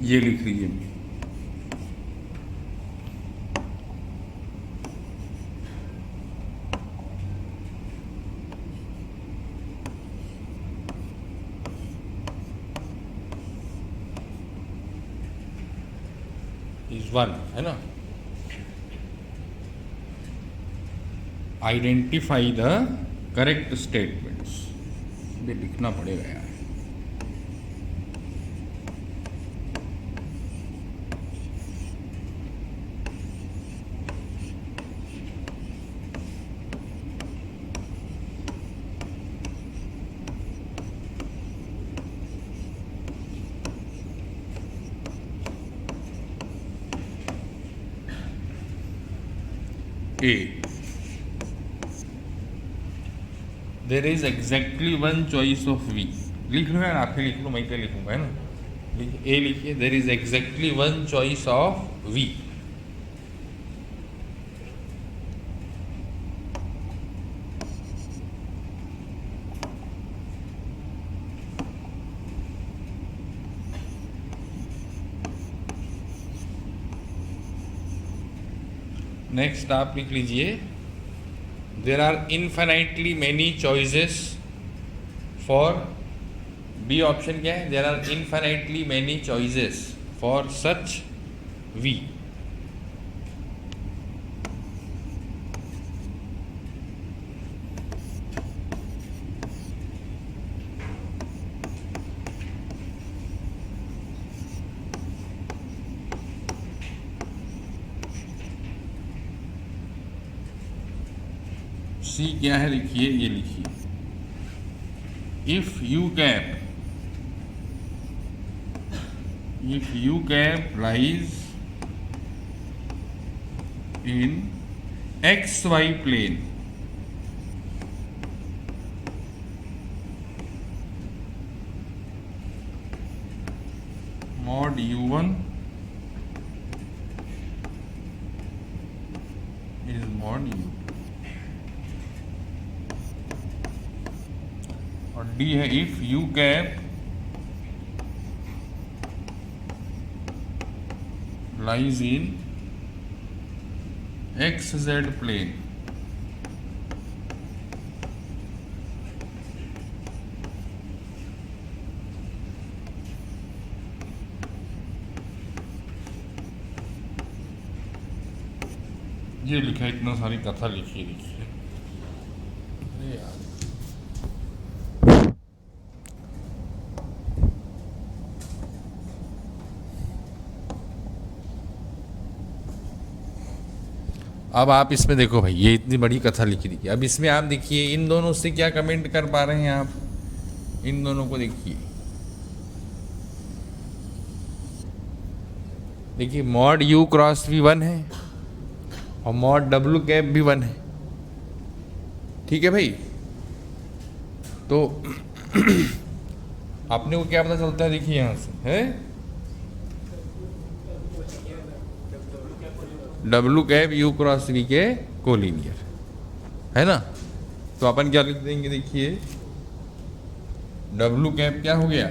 ये लिख लीजिए, is 1, है ना। Identify the correct statements, ये लिखना पड़ेगा यार। A, there is exactly one choice of V। लिख लो यार, आप ही लिख लो, मैं क्या लिखूंगा, है ना। A लिखिए, there is exactly one choice of V। Next आप लिख लीजिए, there are infinitely many choices for, B option क्या है, there are infinitely many choices for such V. C क्या है लिखिए, ये लिखिए, if U cap lies in x Y plane, mod u1 is mod u, और डी है if U cap lies in X Z plane, ये लिखा है, इतना सारी कथा लिखी है। अरे यार, अब आप इसमें देखो भाई, ये इतनी बड़ी कथा लिखी थी। अब इसमें आप देखिए इन दोनों से क्या कमेंट कर पा रहे हैं आप, इन दोनों को देखिए, देखिए मॉड यू क्रॉस भी 1 है और मॉड डब्ल्यू कैप भी 1 है, ठीक है भाई। तो आपने को क्या पता चलता है, देखिए यहां से है डब्ल्यू कैप यू क्रॉस वी के कोलिनियर, है ना। तो अपन क्या लिख देंगे, देखिए डब्ल्यू कैप क्या हो गया,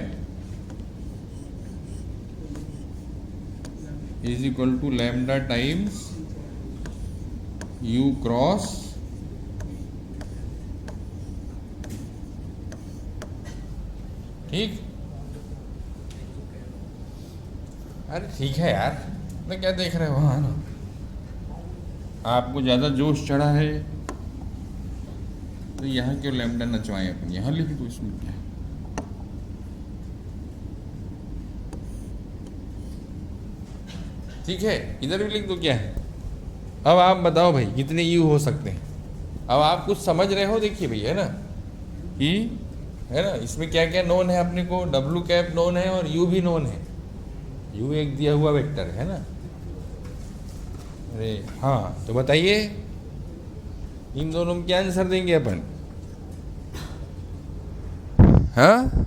is equal to lambda times u cross ठीक। अरे ठीक है यार, तो क्या देख रहे हो, हाँ ना, आपको ज़्यादा जोश चढ़ा है तो यहाँ क्यों लैम्डा नचवाएं, अपन यहाँ लिख दो, इसमें क्या है। ठीक है, इधर भी लिख दो, क्या है। अब आप बताओ भाई कितने यू हो सकते हैं। अब आप कुछ समझ रहे हो, देखिए भाई, है ना, कि है ना, इसमें क्या क्या नोन है अपने को, डब्ल्यू कैप नोन है और यू भी नोन है, यू एक दिया हुआ वेक्टर है ना। अरे हाँ, तो बताइए इन दोनों में क्या आंसर देंगे अपन, हाँ,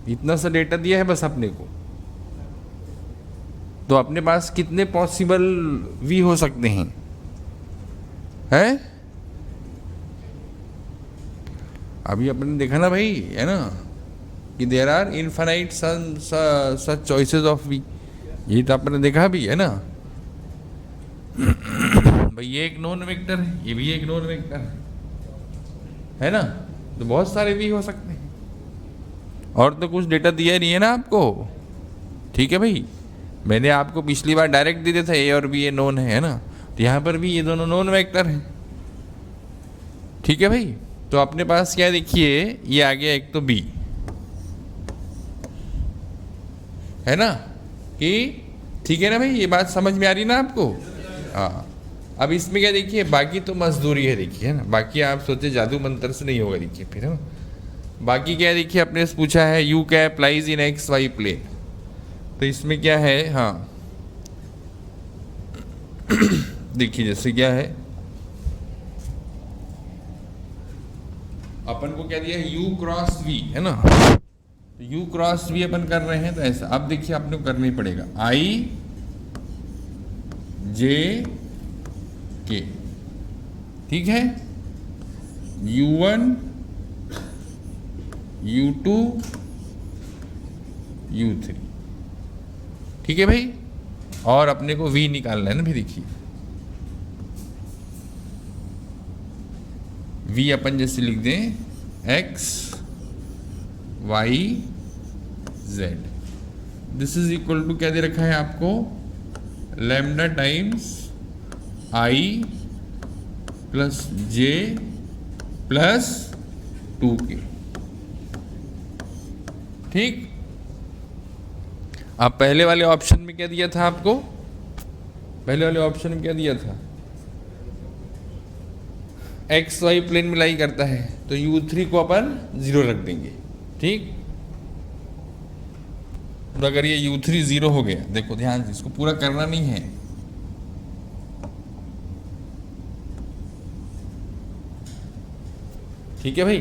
इतना सा डेटा दिया है बस अपने को, तो अपने पास कितने पॉसिबल वी हो सकते हैं, हैं। अभी अपन देखा ना भाई, है ना, कि there are infinite such choices of v, ये तो अपन ने देखा भी, है ना भाई। ये एक नॉन वेक्टर है, ये भी एक नॉन वेक्टर है ना, तो बहुत सारे वी हो सकते हैं, और तो कुछ डेटा दिया नहीं है ना आपको, ठीक है भाई। मैंने आपको पिछली बार डायरेक्ट दे दिया था ए और बी ये नॉन है ना, तो यहाँ पर भी ये दोनों नॉन वेक्टर हैं, ठीक है भाई। तो अपने पास क्या देखिए, ये आ गया एक तो बी, है ना, कि ठीक है ना भाई, ये बात समझ में आ रही ना आपको। हाँ, अब इसमें क्या देखिए, बाकी तो मजदूरी है, देखिए, है ना, बाकी आप सोचे जादू मंत्र से नहीं होगा, देखिए फिर, है ना। बाकी क्या देखिए, अपने से पूछा है u cap lies in x Y plane, तो इसमें क्या है, हाँ देखिए जैसे क्या है, अपन को क्या दिया है, यू क्रॉस वी, है ना, तो यू क्रॉस वी अपन कर रहे हैं, तो ऐसा। अब देखिए अपने को करना ही पड़ेगा, आई जे के, ठीक है, U1 U2 U3, ठीक है भाई। और अपने को V निकालना है ना, फिर देखिए v अपन जैसे लिख दें x y z, this is equal to क्या दे रखा है आपको, lambda times i plus j plus 2k। ठीक, अब पहले वाले ऑप्शन में क्या दिया था आपको, पहले वाले ऑप्शन में क्या दिया था, एक्स वाई प्लेन में लाई करता है तो u3 को अपन 0 रख देंगे। ठीक, तो अगर ये u3 0 हो गया, देखो ध्यान से, इसको पूरा करना नहीं है, ठीक है भाई।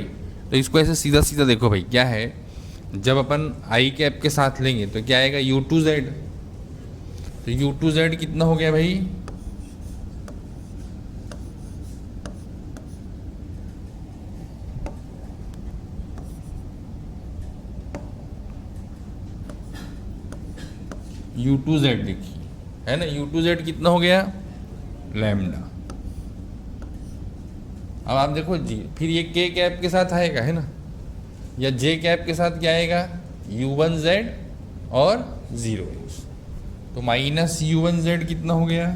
तो इसको ऐसे सीधा सीधा देखो भाई, क्या है, जब अपन आई कैप के साथ लेंगे तो क्या आएगा, u2z, तो u2z कितना हो गया भाई, u2z देखिए, है ना, u2z कितना हो गया, लैम्डा। अब आप देखो जी, फिर ये k कैप के साथ आएगा, है ना, या j कैप के साथ क्या आएगा, u1z और 0x, तो माइनस u1z कितना हो गया,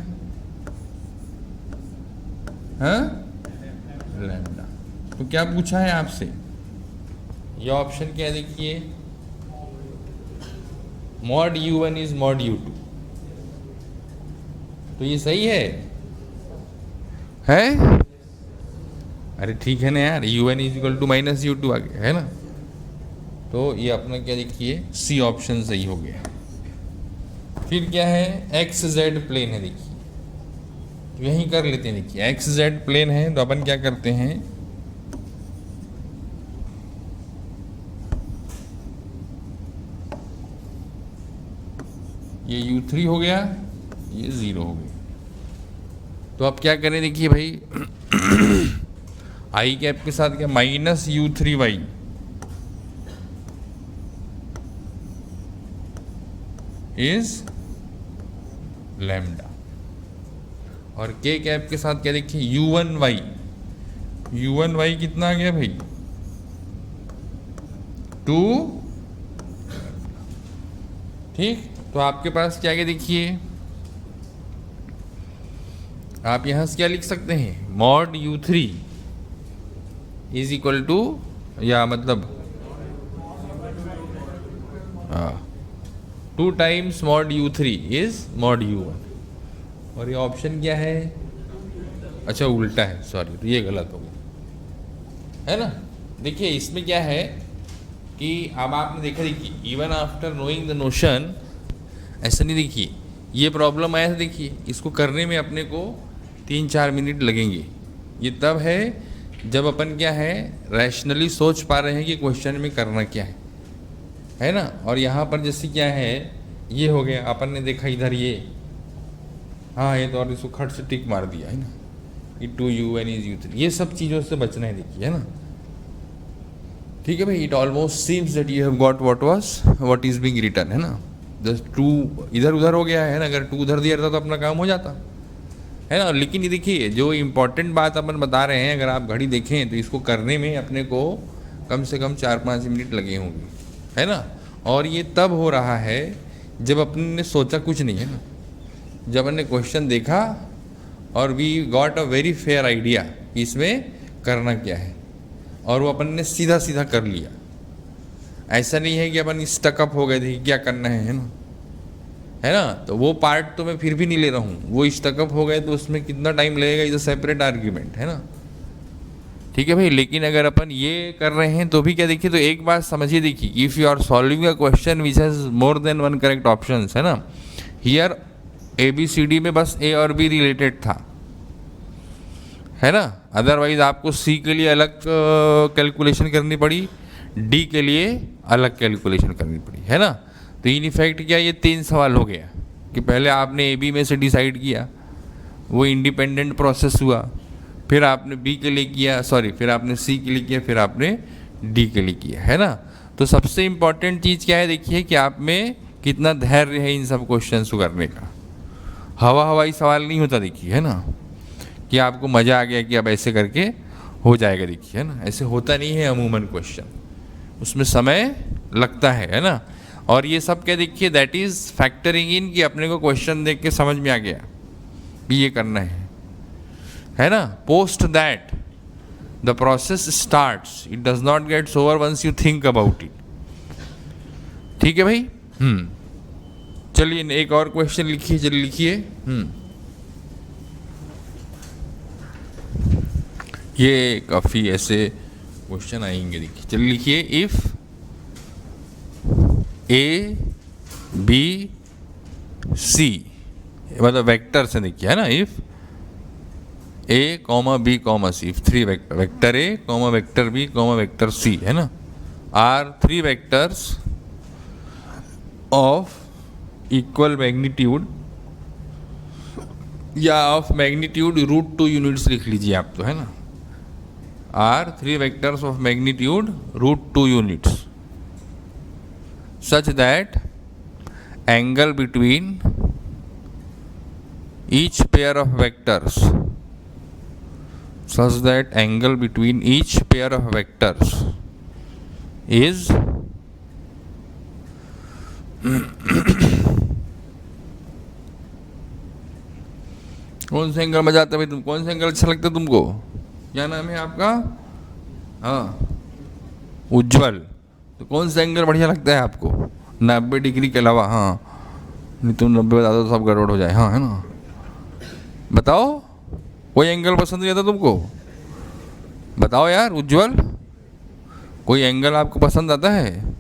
हाँ, लैम्डा। तो क्या पूछा है आपसे, ये ऑप्शन क्या देखिए, mod u1 is mod u2, तो ये सही है? अरे ठीक है ना यार, u1 is equal to minus u2 आ गया, है ना, तो ये अपना क्या देखिए, सी ऑप्शन सही हो गया। फिर क्या है, एक्स जेड प्लेन है, देखिए, तो यहीं कर लेते हैं, देखिए एक्स जेड प्लेन है तो अपन क्या करते हैं, ये u3 हो गया, ये 0 हो गया, तो अब क्या करें, देखिए भाई आई कैप के साथ क्या, माइनस u3y इज लैम्डा, और k कैप के साथ क्या देखिए, u1y कितना आ गया भाई, 2। ठीक, तो आपके पास क्या क्या देखिए, आप यहां से क्या लिख सकते हैं, mod u3 is equal to, या मतलब 2 times mod u3 is mod u1, और ये ऑप्शन क्या है, अच्छा उल्टा है, सॉरी, तो ये गलत हो गया, है ना। देखिए इसमें क्या है कि अब आपने देखा, देखिए even after knowing the notion, ऐसा नहीं, देखिए ये प्रॉब्लम आया था, देखिए इसको करने में अपने को 3-4 मिनट लगेंगे, ये तब है जब अपन क्या है, रैशनली सोच पा रहे हैं कि क्वेश्चन में करना क्या है ना। और यहाँ पर जैसे क्या है, ये हो गया, अपन ने देखा इधर ये, हाँ ये तो, और इसको खट से टिक मार दिया, है ना, ये 2u1 इज u3, ये सब चीज़ों से बचना है, देखिए, है ना। ठीक है भाई, it almost seems that you have got what is being written, है ना। जस्ट 2 इधर उधर हो गया है ना, अगर 2 उधर दिया रहता तो अपना काम हो जाता, है ना। लेकिन ये देखिए, जो इम्पोर्टेंट बात अपन बता रहे हैं, अगर आप घड़ी देखें तो इसको करने में अपने को कम से कम 4-5 मिनट लगे होंगे, है ना। और ये तब हो रहा है जब अपन ने सोचा कुछ नहीं, है ना, जब अपन ने क्वेश्चन देखा और we got a very fair idea कि इसमें करना क्या है, और वो अपन ने सीधा सीधा कर लिया। ऐसा नहीं है कि अपन स्टकअप हो गए थे कि क्या करना है ना, है ना। तो वो पार्ट तो मैं फिर भी नहीं ले रहा हूँ, वो स्टकअप हो गए तो उसमें कितना टाइम लगेगा, इज अ सेपरेट आर्ग्यूमेंट, है ना। ठीक है भाई, लेकिन अगर अपन ये कर रहे हैं तो भी क्या, देखिए, तो एक बात समझिए, देखिए, if you are solving a question which has more than 1 correct option, है ना, हियर ABCD में बस A और B रिलेटेड था, है ना। अदरवाइज आपको C के लिए अलग कैलकुलेशन करनी पड़ी, D के लिए अलग कैलकुलेशन करनी पड़ी, है ना। तो इन इफेक्ट क्या, ये 3 सवाल हो गया कि पहले आपने AB में से डिसाइड किया, वो इंडिपेंडेंट प्रोसेस हुआ, फिर आपने B के लिए किया, सॉरी, फिर आपने C के लिए किया, फिर आपने D के लिए किया, है ना। तो सबसे इम्पॉर्टेंट चीज़ क्या है, देखिए कि आप में कितना धैर्य है इन सब क्वेश्चन को करने का। हवाई सवाल नहीं होता, देखिए, है ना, कि आपको मज़ा आ गया कि अब ऐसे करके हो जाएगा, देखिए है ना। ऐसे होता नहीं है अमूमन क्वेश्चन, उसमें समय लगता है ना। और ये सब क्या देखिए, दैट इज फैक्टरिंग इन कि अपने को क्वेश्चन देख के समझ में आ गया भी ये करना है ना। Post that the process starts, it does not gets over once you think about it. ठीक है भाई। चलिए एक और क्वेश्चन लिखिए, चलिए लिखिए। ये काफी ऐसे क्वेश्चन आएंगे, देखिए चलिए लिखिए। इफ ए बी सी, मतलब वेक्टर से देखिए है ना। If a comma b comma c, three vector, vector a comma vector b comma vector c है ना, are three vectors of equal magnitude या ऑफ मैग्नीट्यूड √2 यूनिट्स लिख लीजिए आप तो है ना। Are three vectors of magnitude √2 units such that angle between each pair of vectors is कौन सा एंगल मजा आता है भाई? तुम कौन सा एंगल अच्छा लगता है तुमको? क्या नाम है आपका? हाँ, उज्जवल। तो कौन सा एंगल बढ़िया लगता है आपको 90 डिग्री के अलावा? हाँ, नहीं तुम 90 बता दो तो सब गड़बड़ हो जाए। हाँ है ना, बताओ कोई एंगल पसंद नहीं आता तुमको? बताओ यार उज्जवल, कोई एंगल आपको पसंद आता है?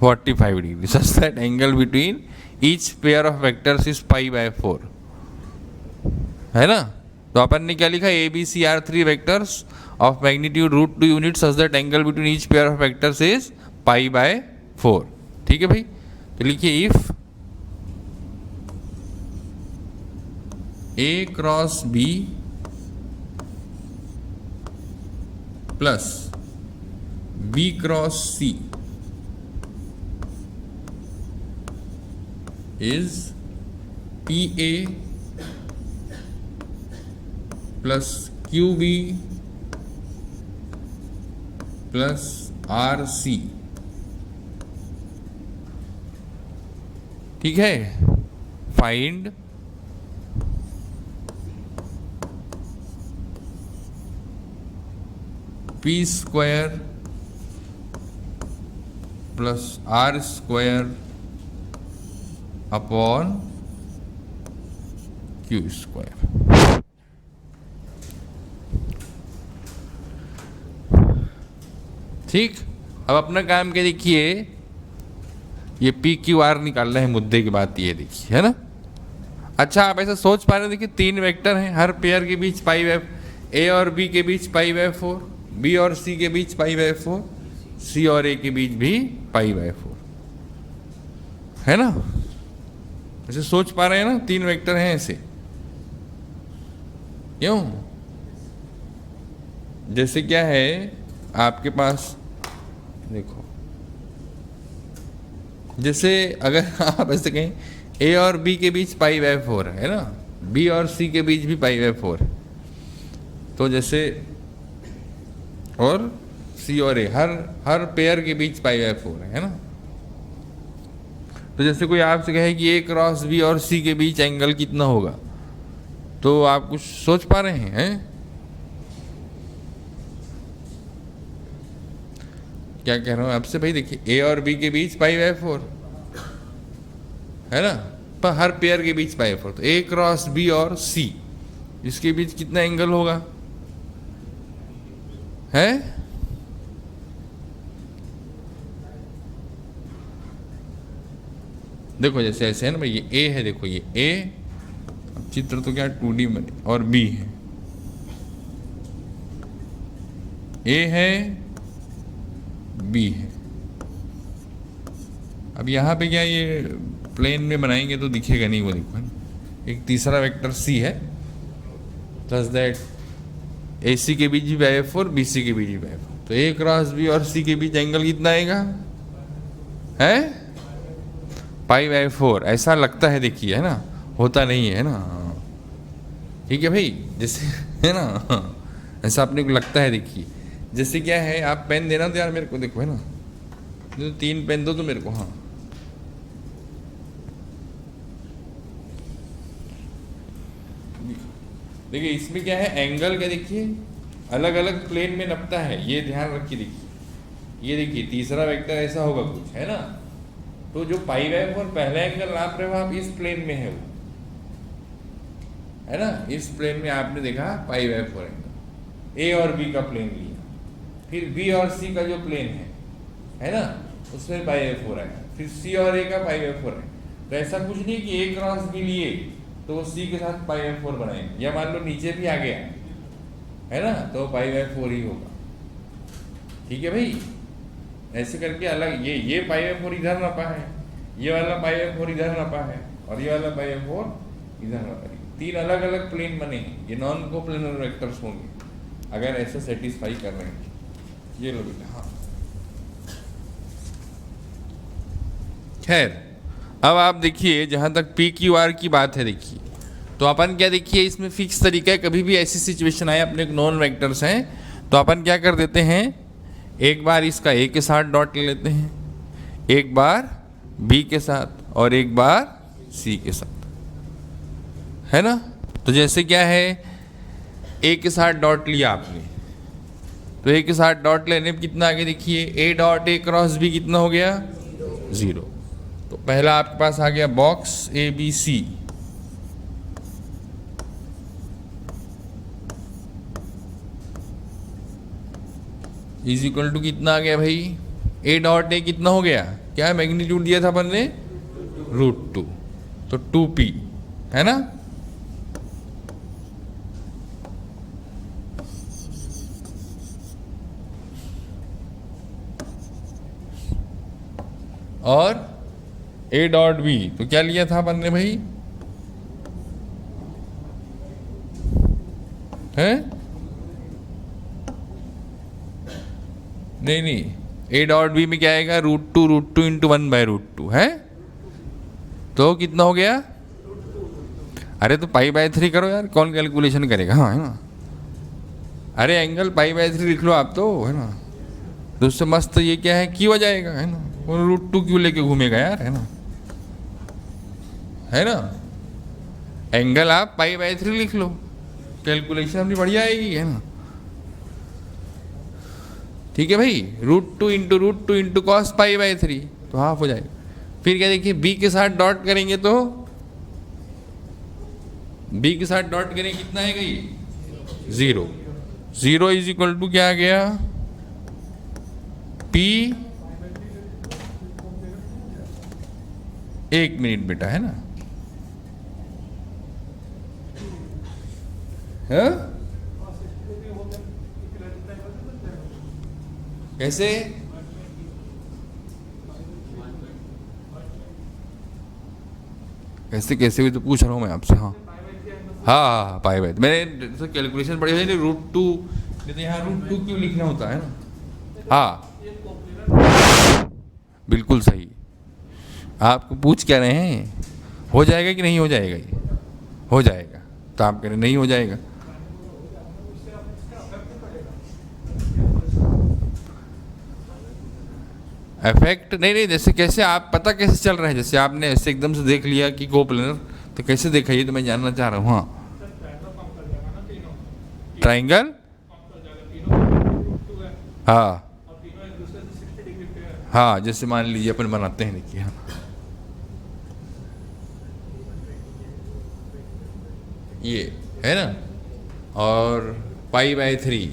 45 degree, such that angle between each pair of vectors is π/4 है ना। तो अपन ने क्या लिखा? A B C are three vectors of magnitude √2 units such that angle between each pair of vectors is π/4। ठीक है भाई। तो लिखिए if A cross B plus B cross C is PA plus QB plus RC, ठीक है। Find P² plus R² upon Q²। ठीक। अब अपना काम क्या देखिए, ये PQR निकालना है मुद्दे की बात ये देखिए है ना। अच्छा आप ऐसा सोच पा रहे हैं, देखिए तीन वेक्टर हैं, हर पेयर के बीच A और B के बीच π/4, B और C के बीच π/4, C और A के बीच भी π/4 है ना। ऐसे सोच पा रहे हैं ना, तीन वेक्टर हैं ऐसे। क्यों? जैसे क्या है आपके पास, देखो जैसे अगर आप ऐसे कहें A और B के बीच π/4 है ना, B और C के बीच भी π/4, तो जैसे और C और A हर पेयर के बीच π/4 है ना। तो जैसे कोई आपसे कहे कि A क्रॉस B और C के बीच एंगल कितना होगा, तो आप कुछ सोच पा रहे हैं? क्या कह रहा हूँ आपसे भाई? देखिए A और B के बीच π/4 है ना, पर हर पेयर के बीच π/4, तो A क्रॉस B और C इसके बीच कितना एंगल होगा है? देखो जैसे ऐसे है ना भाई, ये A है, देखो ये A, चित्र तो क्या 2D में, और B है, A है B है। अब यहाँ पे क्या ये प्लेन में बनाएंगे तो दिखेगा नहीं, वो देखो एक तीसरा वेक्टर C है, प्लस दैट AC के बीच भी π/4, BC के बीच भी π/4, तो A क्रॉस B और C के बीच एंगल कितना आएगा है? π/4। ऐसा लगता है देखिए है ना, होता नहीं है ना। ठीक है भाई, जैसे है ना ऐसा अपने को लगता है। देखिए जैसे क्या है, आप पेन देना तो यार मेरे को, देखो है ना, तो 3 पेन दो तो मेरे को। हाँ देखिए इसमें क्या है, एंगल का देखिए अलग अलग प्लेन में नपता है, ये ध्यान रखिए। देखिए ये देखिए तीसरा वेक्टर ऐसा होगा कुछ, है ना। तो जो π/4 पहला एंगल नाप रहे हो आप, इस प्लेन में है वो, है ना। इस प्लेन में आपने देखा π/4 एंगल, ए और बी का प्लेन लिया, फिर बी और सी का जो प्लेन है ना, उसमें π/4 आएगा, फिर सी और ए का π/4 है। तो ऐसा कुछ नहीं कि ए क्रॉस बी लिए तो वो सी के साथ π/4 बनाएंगे, या मान लो नीचे भी आ गया, है ना, तो π/4 ही होगा। ठीक है भाई, ऐसे करके अलग ये π/4 इधर नपा है, ये वाला π/4 इधर नपा है, और ये वाला π/4 इधर नपा है। 3 अलग अलग प्लेन बने हैं, ये नॉन कोप्लेनर वेक्टर्स होंगे अगर ऐसा सेटिस्फाई कर रहे हैं। ये लो बेटा। हाँ खैर, अब आप देखिए जहाँ तक PQR की बात है, देखिए तो अपन क्या, देखिए इसमें फिक्स तरीका है, कभी भी ऐसी सिचुएशन आए, अपने नॉन वेक्टर्स हैं तो अपन क्या कर देते हैं, एक बार इसका A के साथ डॉट ले लेते हैं, एक बार B के साथ, और एक बार C के साथ, है ना। तो जैसे क्या है, A के साथ डॉट लिया आपने, तो A के साथ डॉट लेने पर कितना आगे देखिए, A dot A cross B कितना हो गया, 0। तो पहला आपके पास आ गया box ABC, is equal to कितना आ गया भाई, A डॉट A कितना हो गया, क्या मैग्नीट्यूड दिया था अपन ने, √2, तो 2p, है ना। और A डॉट B तो क्या लिया था अपन ने भाई, है नहीं, A डॉट B में क्या आएगा, √2 इंटू 1/√2 है, तो कितना हो गया, अरे तो π/3 करो यार, कौन कैलकुलेशन करेगा। हाँ है ना, अरे एंगल π/3 लिख लो आप तो, है ना, तो उससे मस्त ये क्या है, Q आ जाएगा, है ना, वो √2 क्यों लेके घूमेगा यार, है ना, है ना। एंगल आप π/3 लिख लो, कैलकुलेशन अपनी बढ़िया आएगी, है ना। ठीक है भाई, √2 इंटू cos π/3 तो हाफ हो जाएगा। फिर क्या देखिए, B के साथ डॉट करेंगे तो B के साथ डॉट करेंगे कितना आएगा, ये 0 इज इक्वल टू क्या आ गया, P, 1 मिनट बेटा, है ना, है? कैसे, कैसे कैसे भी तो पूछ रहा हूँ मैं आपसे। हाँ हाँ π/3 मैंने कैलकुलेशन बढ़िया है, √2 नहीं तो यहाँ √2 क्यों लिखना होता है ना। हाँ बिल्कुल सही, आपको पूछ क्या रहे हैं, हो जाएगा कि नहीं हो जाएगा, ये हो जाएगा, तो आप कह रहे नहीं हो जाएगा। इफेक्ट नहीं, जैसे कैसे आप पता कैसे चल रहा है, जैसे आपने ऐसे एकदम से देख लिया कि कोप्लेनर, तो कैसे देखा, ये तो मैं जानना चाह रहा हूँ। हाँ ट्राइंगल, हाँ हाँ, जैसे मान लीजिए अपन बनाते हैं, देखिए हाँ ये है ना, और π/3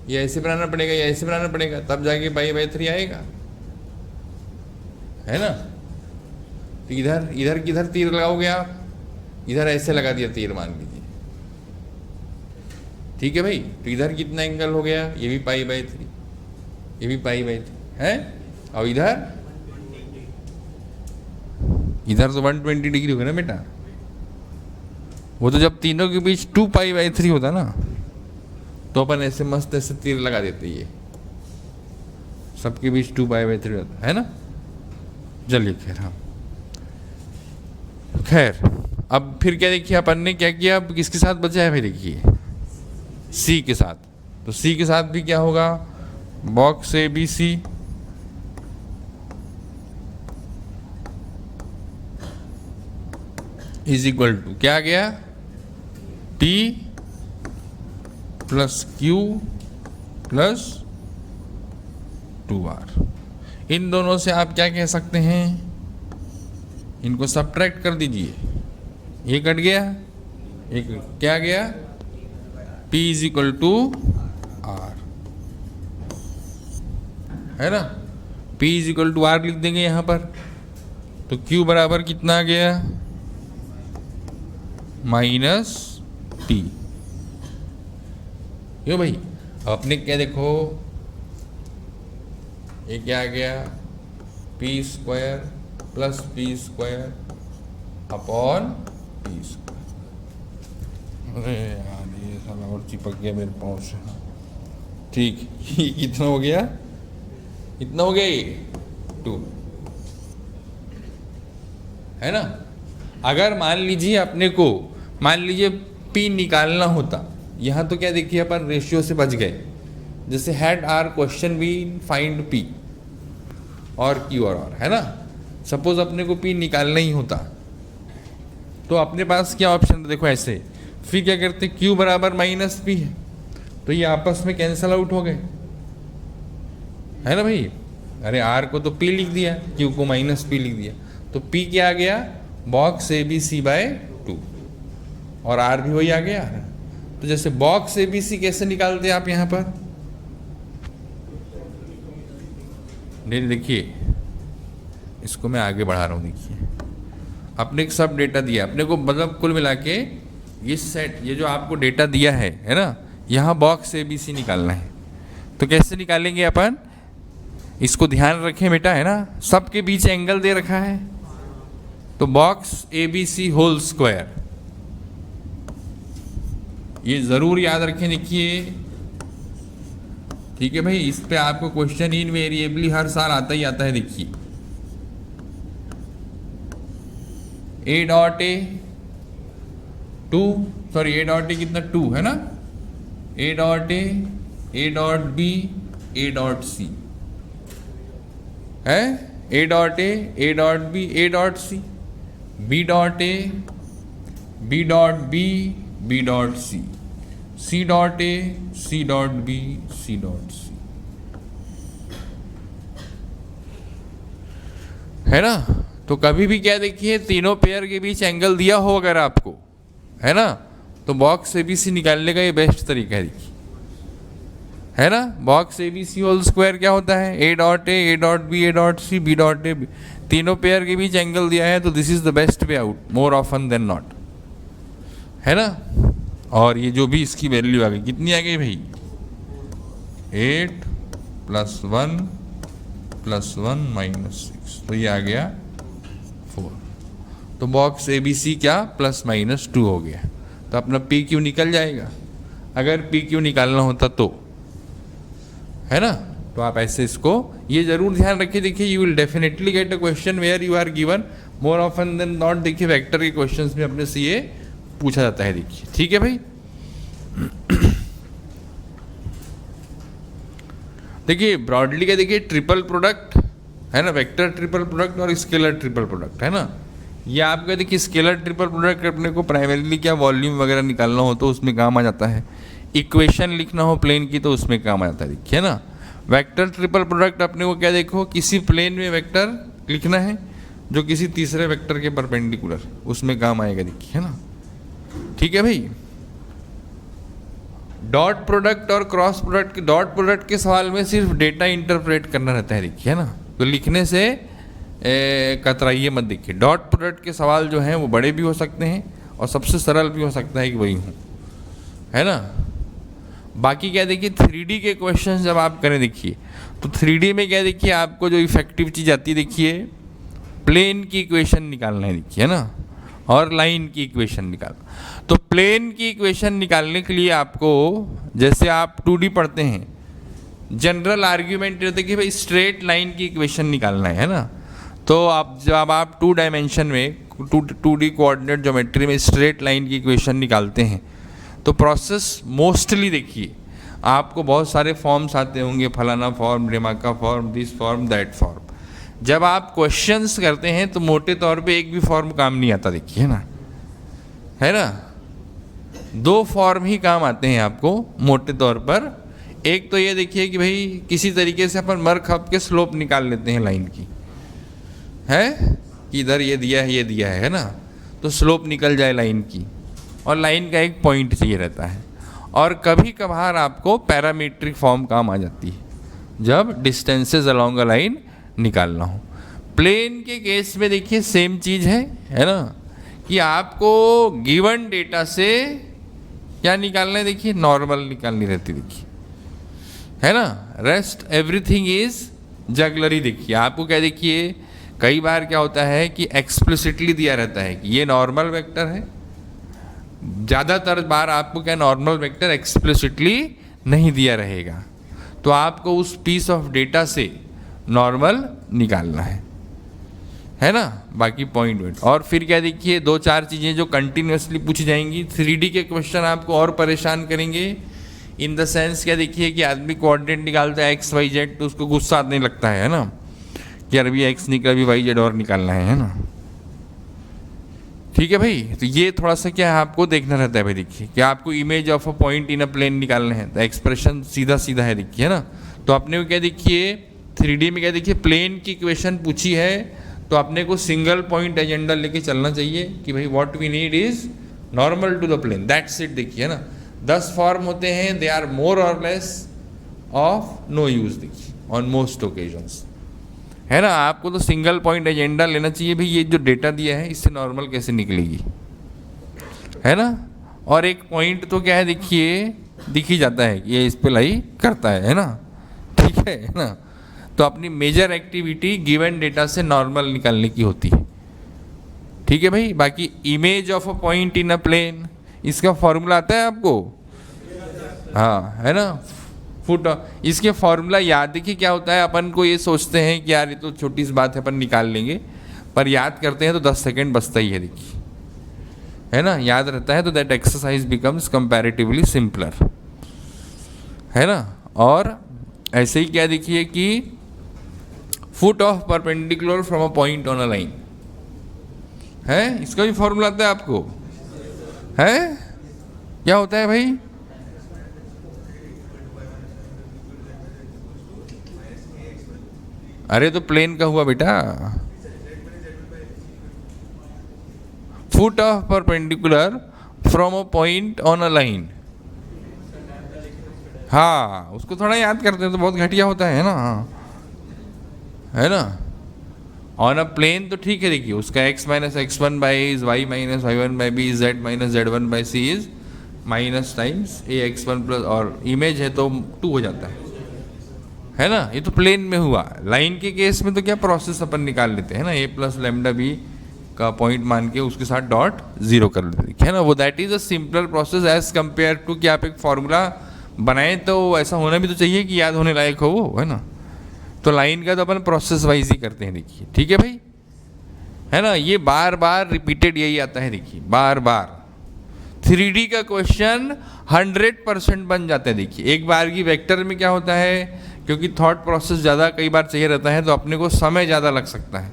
ये ऐसे बनाना पड़ेगा या ऐसे बनाना पड़ेगा, तब जाके π/3 आएगा, है ना। तो इधर किधर तीर लगाओगे आप, इधर ऐसे लगा दिया तीर मान लीजिए, ठीक है भाई। तो इधर कितना एंगल हो गया, ये भी π/3, ये भी π/3 है, और इधर तो 120 डिग्री होगा ना बेटा, वो तो जब तीनों के बीच 2π/3 होता ना, तो अपन ऐसे मस्त ऐसे तीर लगा देते, ये सबके बीच 2π/3 होता है ना। चलिए खैर, हाँ खैर अब फिर क्या देखिए अपन ने क्या किया, अब किसके साथ बचा है भाई, देखिए सी के साथ। तो सी के साथ भी क्या होगा, box a B c is equal to क्या आ गया, t plus q plus 2r। इन दोनों से आप क्या कह सकते हैं, इनको सब्ट्रैक्ट कर दीजिए, ये कट गया, एक क्या गया, P is equal to R, है ना। P is equal to R लिख देंगे यहां पर, तो Q बराबर कितना आ गया, माइनस टी। क्यों भाई, अपने क्या देखो, ये क्या आ गया, P square plus P square upon P square. अरे यार ये साला और चिपक गया मेरे पाँव से। ठीक, ये कितना हो गया, कितना हो गया, ये 2, है ना। अगर मान लीजिए अपने को, मान लीजिए P निकालना होता, यहाँ तो क्या देखिए अपन रेशियो से बच गए, जैसे had are question b find P और Q और है ना। सपोज अपने को P निकालना ही होता तो अपने पास क्या ऑप्शन था, देखो ऐसे, फिर क्या करते, Q बराबर माइनस P है, तो ये आपस में कैंसल आउट हो गए, है ना भाई। अरे R को तो P लिख दिया, Q को माइनस P लिख दिया, तो P क्या आ गया, box a B c by 2, और R भी वही आ गया। तो जैसे बॉक्स ए बी सी कैसे निकालते हैं आप यहाँ पर, देखिए इसको मैं आगे बढ़ा रहा हूँ। देखिए अपने को सब डेटा दिया अपने को, मतलब कुल मिला के ये सेट, ये जो आपको डेटा दिया है ना, यहाँ बॉक्स ए बी सी निकालना है। तो कैसे निकालेंगे अपन, इसको ध्यान रखें बेटा, है ना, सबके बीच एंगल दे रखा है, तो box a B c whole square, ये जरूर याद रखें। देखिए ठीक है भाई, इस पे आपको क्वेश्चन इनवेरिएबली हर साल आता ही आता है। देखिए A dot A 2, sorry A dot A कितना 2 है ना, A dot B, A dot C है, ए dot B, A dot C, B dot A, B dot B, B dot C, C dot A, C dot B, C dot C, है ना। तो कभी भी क्या देखिए, तीनों पेयर के बीच एंगल दिया हो अगर आपको, है ना, तो बॉक्स ए बी सी निकालने का ये बेस्ट तरीका है। देखिए, है ना, box a B c whole square क्या होता है, ए dot a dot B, A dot C, B dot a, तीनों पेयर के बीच एंगल दिया है, तो this is the best way out, more often than not, है ना। और ये जो भी इसकी वैल्यू आ गई, कितनी आ गई भाई, 8 + 1 + 1 -6, तो ये आ गया 4। तो बॉक्स ए बी सी क्या ±2 हो गया, तो अपना पी क्यू निकल जाएगा। अगर पी क्यू निकालना होता तो, है ना, तो आप ऐसे इसको ये जरूर ध्यान रखिए। देखिए you will definitely get a question where you are given more often than not. देखिए वेक्टर के क्वेश्चंस में अपने से ये पूछा जाता है। देखिए ठीक है भाई। देखिए ब्रॉडली क्या, देखिए ट्रिपल प्रोडक्ट है ना, वेक्टर ट्रिपल प्रोडक्ट और स्केलर ट्रिपल प्रोडक्ट, है ना। ये आपका देखिए स्केलर ट्रिपल प्रोडक्ट अपने को प्राइमरीली क्या वॉल्यूम वगैरह निकालना हो तो उसमें काम आ जाता है, इक्वेशन लिखना हो प्लेन की तो उसमें काम आ जाता है। देखिए ना, वेक्टर ट्रिपल प्रोडक्ट अपने को क्या देखो, किसी प्लेन में वेक्टर लिखना है जो किसी तीसरे वेक्टर के परपेंडिकुलर, उसमें काम आएगा। देखिए है ना, ठीक है भाई। डॉट प्रोडक्ट और क्रॉस प्रोडक्ट, डॉट प्रोडक्ट के सवाल में सिर्फ डेटा इंटरप्रेट करना रहता है। देखिए है ना, तो लिखने से कतराइए मत। देखिए डॉट प्रोडक्ट के सवाल जो हैं वो बड़े भी हो सकते हैं और सबसे सरल भी हो सकता है कि वही हूँ, है ना। बाकी क्या देखिए 3D के क्वेश्चन जब आप करें, देखिए तो 3D में क्या देखिए आपको जो इफेक्टिव चीज़ आती है, देखिए प्लेन की इक्वेशन निकालना है। देखिए है ना, और लाइन की इक्वेशन निकालना। तो प्लेन की इक्वेशन निकालने के लिए आपको, जैसे आप 2D पढ़ते हैं, जनरल आर्ग्यूमेंट होता है कि भाई स्ट्रेट लाइन की इक्वेशन निकालना है ना। तो आप जब आप 2 डायमेंशन में 2D कोऑर्डिनेट ज्योमेट्री में स्ट्रेट लाइन की इक्वेशन निकालते हैं तो प्रोसेस मोस्टली देखिए आपको बहुत सारे फॉर्म्स आते होंगे, फलाना फॉर्म, रेमाका form, this form, that form. जब आप क्वेश्चंस करते हैं तो मोटे तौर पे एक भी फॉर्म काम नहीं आता, देखिए ना, है ना, 2 फॉर्म ही काम आते हैं आपको मोटे तौर पर। एक तो ये देखिए कि भाई किसी तरीके से अपन मर खप के स्लोप निकाल लेते हैं लाइन की, है कि इधर ये दिया है ना, तो स्लोप निकल जाए लाइन की, और लाइन का एक पॉइंट चाहिए रहता है। और कभी कभार आपको पैरामीट्रिक फॉर्म काम आ जाती है जब डिस्टेंसेस अलोंग अ लाइन निकालना हो। प्लेन के केस में देखिए सेम चीज़ है ना, कि आपको गिवन डेटा से क्या निकालना है, देखिए नॉर्मल निकालनी रहती, देखिए, है ना, रेस्ट एवरीथिंग इज जगलरी। देखिए आपको क्या, देखिए कई बार क्या होता है कि एक्सप्लिसिटली दिया रहता है कि ये नॉर्मल वेक्टर है, ज़्यादातर बार आपको क्या नॉर्मल वेक्टर एक्सप्लिसिटली नहीं दिया रहेगा, तो आपको उस पीस ऑफ डेटा से नॉर्मल निकालना है ना, बाकी पॉइंट। और फिर क्या देखिए 2-4 चीज़ें जो कंटिन्यूसली पूछी जाएंगी। 3D के क्वेश्चन आपको और परेशान करेंगे इन द सेंस, क्या देखिए कि आदमी कोऑर्डिनेट निकालता है XYZ तो उसको गुस्सा आने लगता है ना, कि यार अभी X निकला, अभी YZ और निकालना है ना, ठीक है भाई। तो ये थोड़ा सा क्या है आपको देखना रहता है भाई, देखिए कि आपको image of a point in a plane निकालना है, तो एक्सप्रेशन सीधा सीधा है, देखिए ना। तो अपने को क्या देखिए 3D में क्या देखिए प्लेन की इक्वेशन पूछी है तो अपने को सिंगल पॉइंट एजेंडा लेके चलना चाहिए कि भाई what we need is normal to the plane, that's it. देखिए ना 10 फॉर्म होते हैं, दे आर मोर और लेस ऑफ नो यूज, देखिए ऑन मोस्ट ओकेजन्स, है ना। आपको तो सिंगल पॉइंट एजेंडा लेना चाहिए भाई, ये जो डेटा दिया है इससे नॉर्मल कैसे निकलेगी, है ना। और एक पॉइंट तो क्या है देखिए दिख ही जाता है कि ये इस पे लाई करता है ना, ठीक है ना। तो अपनी मेजर एक्टिविटी गिवन डेटा से नॉर्मल निकालने की होती है, ठीक है भाई। बाकी image of a point in a plane, इसका फॉर्मूला आता है आपको, हाँ, है ना, फुट। इसके फॉर्मूला याद, देखिए क्या होता है, अपन को ये सोचते हैं कि यार ये तो छोटी सी बात है अपन निकाल लेंगे, पर याद करते हैं तो 10 सेकेंड बचता ही है, देखिए, है ना, याद रहता है तो that exercise becomes comparatively simpler, है ना। और ऐसे ही क्या देखिए कि foot of perpendicular from a point on a line है, इसका भी फॉर्मूला आता है आपको, है क्या होता है भाई, अरे तो प्लेन का हुआ बेटा, foot of perpendicular from a point on a line, हाँ उसको थोड़ा याद करते हैं तो बहुत घटिया होता है ना, है ना। ऑन अ प्लेन तो ठीक है, देखिए उसका x minus x1 by is y minus y1 by b, z minus z1 by c is minus times a x1 plus, और इमेज है तो 2 हो जाता है ना। ये तो प्लेन में हुआ। लाइन के केस में तो क्या प्रोसेस अपन निकाल लेते हैं ना, a प्लस लैम्डा बी का पॉइंट मान के उसके साथ डॉट 0 कर लेते हैं ना, वो that is a simpler process as compare to कि आप एक फॉर्मूला बनाएं तो ऐसा होना भी तो चाहिए कि याद होने लायक हो वो, है ना। तो लाइन का तो अपन प्रोसेस वाइज ही करते हैं, देखिए, ठीक है भाई, है ना। ये बार बार रिपीटेड यही आता है, देखिए बार बार 3D का क्वेश्चन 100% बन जाता है। देखिए एक बार की वेक्टर में क्या होता है, क्योंकि थॉट प्रोसेस ज़्यादा कई बार चाहिए रहता है तो अपने को समय ज़्यादा लग सकता है।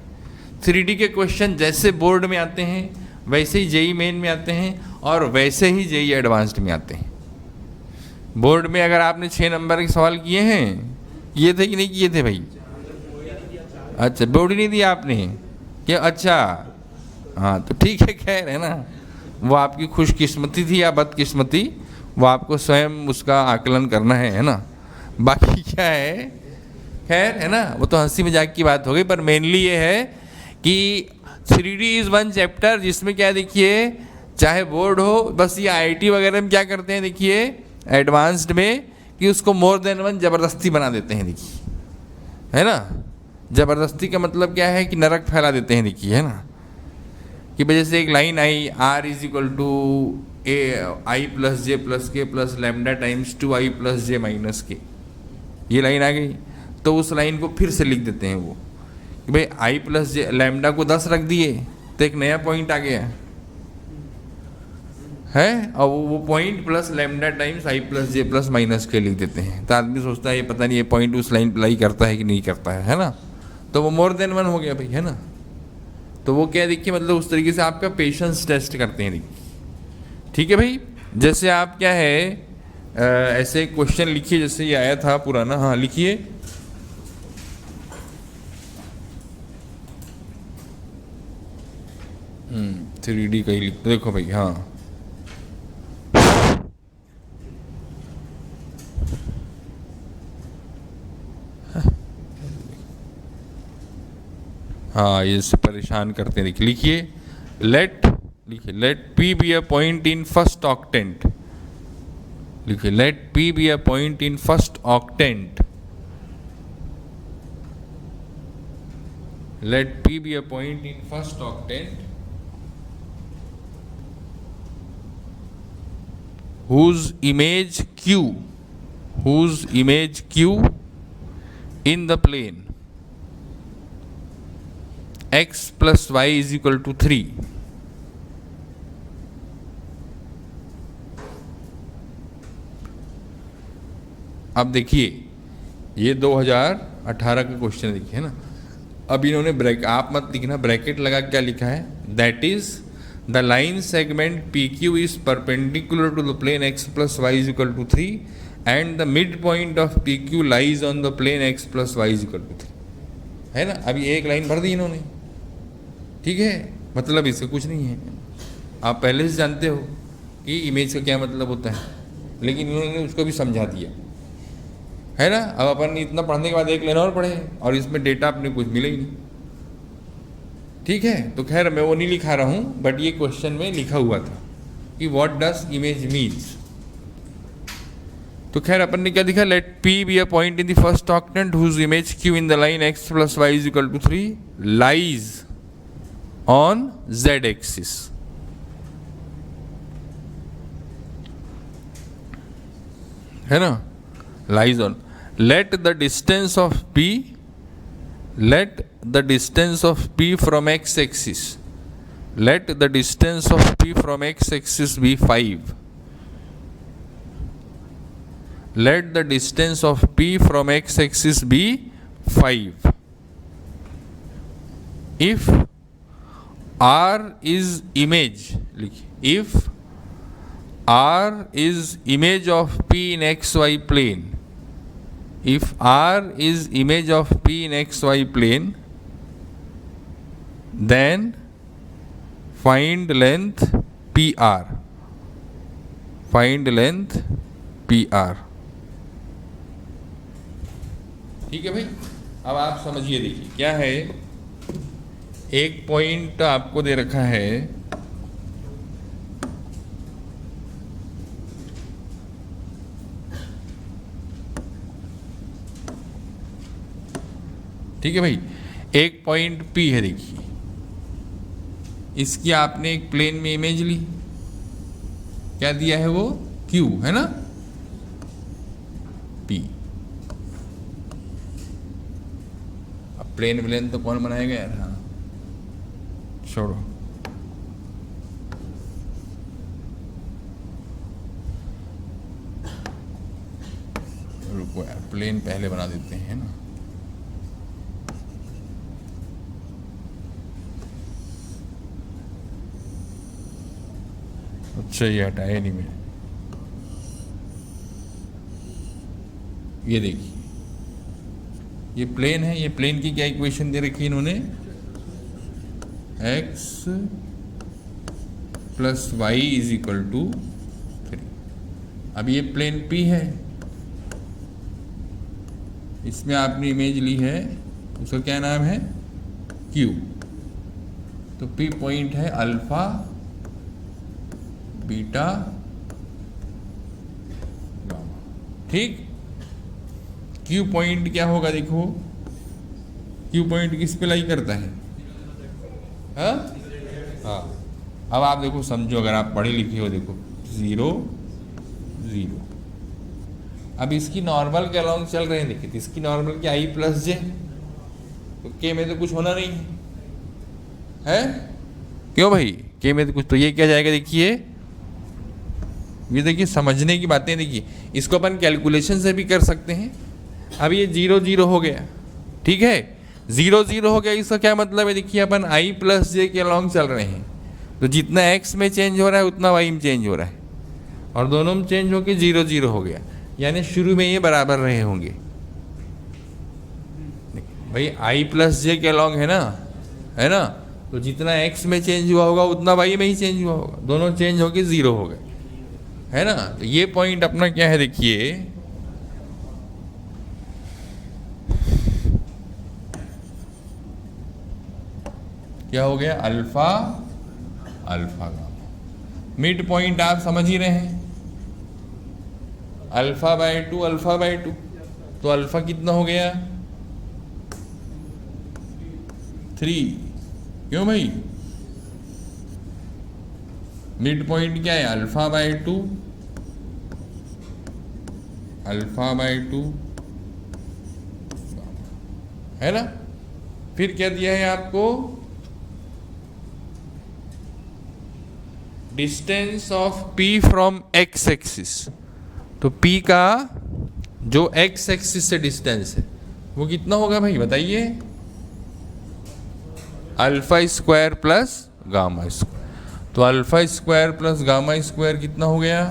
3D के क्वेश्चन जैसे बोर्ड में आते हैं वैसे ही जेई मेन में आते हैं और वैसे ही जेई एडवांस्ड में आते हैं। बोर्ड में अगर आपने 6 नंबर के सवाल किए हैं, किए थे कि नहीं किए थे भाई, अच्छा बोर्ड ही नहीं दिया आपने क्या, अच्छा हाँ तो ठीक है, खैर है ना, वो आपकी खुशकिस्मती थी या बदकिस्मती, वो आपको स्वयं उसका आकलन करना है ना। बाकी क्या है, खैर है ना, वो तो हंसी मजाक की बात हो गई, पर मेनली ये है कि 3D इज़ वन चैप्टर जिसमें क्या देखिए चाहे बोर्ड हो, बस ये IIT वगैरह में क्या करते हैं देखिए एडवांस्ड में कि उसको मोर देन वन ज़बरदस्ती बना देते हैं, देखिए, है ना। ज़बरदस्ती का मतलब क्या है कि नरक फैला देते हैं, देखिए, है ना, कि वजह से एक लाइन आई R is equal to I plus J plus K plus lambda times 2I plus J minus K, ये लाइन आ गई, तो उस लाइन को फिर से लिख देते हैं वो कि भाई I प्लस जे, लैम्डा को 10 रख दिए तो एक नया पॉइंट आ गया है, और वो point plus lambda times I plus J plus minus के लिख देते हैं। तो आदमी सोचता है ये पता नहीं ये पॉइंट उस लाइन अप्लाई करता है कि नहीं करता है ना। तो वो मोर देन वन हो गया भाई, है ना। तो वो क्या देखिए, मतलब उस तरीके से आपका पेशेंस टेस्ट करते हैं देखिए। ठीक है भाई, जैसे आप क्या है ऐसे क्वेश्चन लिखिए जैसे ये आया था पुराना। हाँ लिखिए, थ्री डी का ही लिख देखो भाई। हाँ हाँ, ये से परेशान करते हैं देखिए। लिखिए लिखिए let P be a point in first octant. लिखिए let P be a point in first octant. Let P be a point in first octant whose image Q in the plane x plus y is equal to 3। अब देखिए ये 2018 का question देखिए ना। अब इन्होंने bracket, आप मत लिखना, ब्रैकेट लगा क्या लिखा है, that is the line segment p q is perpendicular to the plane x plus y is equal to 3 and the mid point of p q lies on the plane x plus y is equal to 3, है ना। अभी एक line भर दी इन्होंने, ठीक है, मतलब इससे कुछ नहीं है। आप पहले से जानते हो कि इमेज का क्या मतलब होता है, लेकिन इन्होंने उसको भी समझा दिया, है ना। अब अपन इतना पढ़ने के बाद एक लाइन और पढ़े और इसमें डेटा अपने कुछ मिले ही नहीं, ठीक है। तो खैर मैं वो नहीं लिखा रहा हूँ, बट ये क्वेश्चन में लिखा हुआ था कि व्हाट डज इमेज मीन्स। तो खैर अपन ने क्या लिखा, let P be a point in the first octant whose image Q in the line x plus y is equal to 3 lies on z axis. है ना, lies on. let the distance of P from x axis, let the distance of P from x axis be 5, let the distance of P from x axis be 5 if R is image, if R is image of P in xy plane, if R is image of P in xy plane, then find length PR, find length PR। ठीक है भाई, अब आप समझिए, देखिए क्या है, एक पॉइंट आपको दे रखा है, ठीक है भाई, एक पॉइंट P है, देखिए इसकी आपने एक प्लेन में इमेज ली, क्या दिया है वो Q, है ना, P। अब प्लेन तो कौन बनाएगा यार, हाँ छोड़ो, रुको यार, प्लेन पहले बना देते हैं ना। अच्छा ये हटाया नहीं मैंने, ये देखिए ये प्लेन है, ये प्लेन की क्या इक्वेशन दे रखी है इन्होंने, x plus y is equal to 3। अब ये प्लेन P है, इसमें आपने इमेज ली है, उसका क्या नाम है Q। तो P पॉइंट है अल्फा बीटा गामा, ठीक। Q पॉइंट क्या होगा, देखो Q पॉइंट किस पे लाई करता है, हाँ। अब आप देखो समझो, अगर आप पढ़े लिखे हो, देखो 0 0। अब इसकी नॉर्मल के अलॉन्ग चल रहे हैं, देखिए तो इसकी नॉर्मल की I प्लस जे, तो K में तो कुछ होना नहीं है, क्यों भाई, के में तो कुछ, तो ये क्या जाएगा देखिए, ये देखिए समझने की बातें, देखिए इसको अपन कैलकुलेशन से भी कर सकते हैं। अब ये 0 0 हो गया, ठीक है, 0 0 हो गया, इसका क्या मतलब है, देखिए अपन i प्लस जे के अलॉन्ग चल रहे हैं, तो जितना x में चेंज हो रहा है उतना y में चेंज हो रहा है, और दोनों में चेंज होके 0 0 हो गया, यानी शुरू में ये बराबर रहे होंगे भाई, i प्लस जे के अलॉन्ग है ना, तो जितना x में चेंज हुआ होगा उतना y में ही चेंज हुआ होगा, दोनों चेंज होके 0 हो गए, है ना। तो ये पॉइंट अपना क्या है, देखिए क्या हो गया, alpha alpha gamma. Mid point आप समझ ही रहे हैं, अल्फा बाय 2 अल्फा बाय 2, तो अल्फा कितना हो गया 3, क्यों भाई, मिड पॉइंट क्या है, अल्फा बाय 2 अल्फा बाय 2, है ना। फिर क्या दिया है आपको, distance of P from x axis, तो P का जो x एक्सिस से डिस्टेंस है वो कितना होगा भाई बताइए, alpha square plus gamma square, तो alpha square plus gamma square कितना हो गया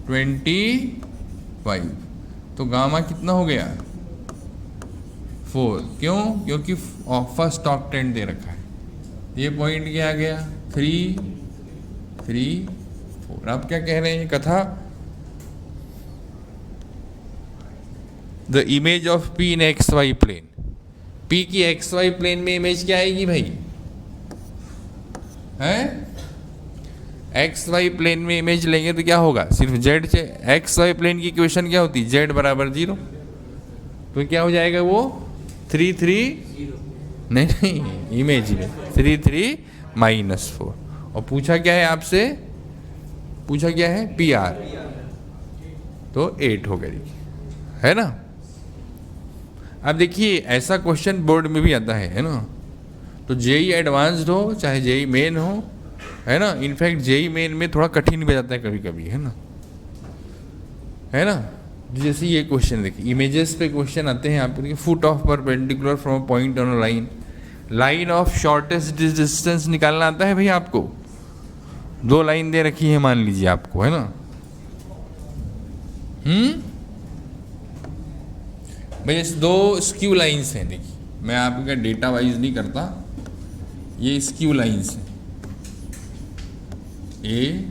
25, तो गामा कितना हो गया 4, क्यों, क्योंकि फर्स्ट ऑक्टेंट दे रखा है, ये पॉइंट क्या आ गया 3 3 4। आप क्या कह रहे हैं, ये कथा, the image of P in x Y plane, P की एक्स वाई प्लेन में इमेज क्या आएगी भाई, है एक्स वाई प्लेन में इमेज लेंगे तो क्या होगा, सिर्फ जेड से, एक्स वाई प्लेन की इक्वेशन क्या होती है, जेड बराबर 0, तो क्या हो जाएगा वो 3 3 नहीं इमेज में 3 3 -4, और पूछा क्या है आपसे, पूछा क्या है PR, तो 8 हो गया, देखिए है ना। अब देखिए ऐसा क्वेश्चन बोर्ड में भी आता है ना, तो जेई एडवांस्ड हो चाहे जेई मेन हो, है ना, इनफैक्ट जेई मेन में थोड़ा कठिन भी जाता है कभी कभी, है ना। जैसे ये क्वेश्चन देखिए, इमेजेस पे क्वेश्चन आते हैं आपको, देखिए foot of perpendicular from point on a line, line of shortest distance निकालना आता है भाई आपको, 2 लाइन दे रखी है मान लीजिए आपको, है ना, भाई 2 स्क्यू लाइंस हैं, देखिए मैं आपका डेटा वाइज नहीं करता, ये स्क्यू लाइंस हैं, ए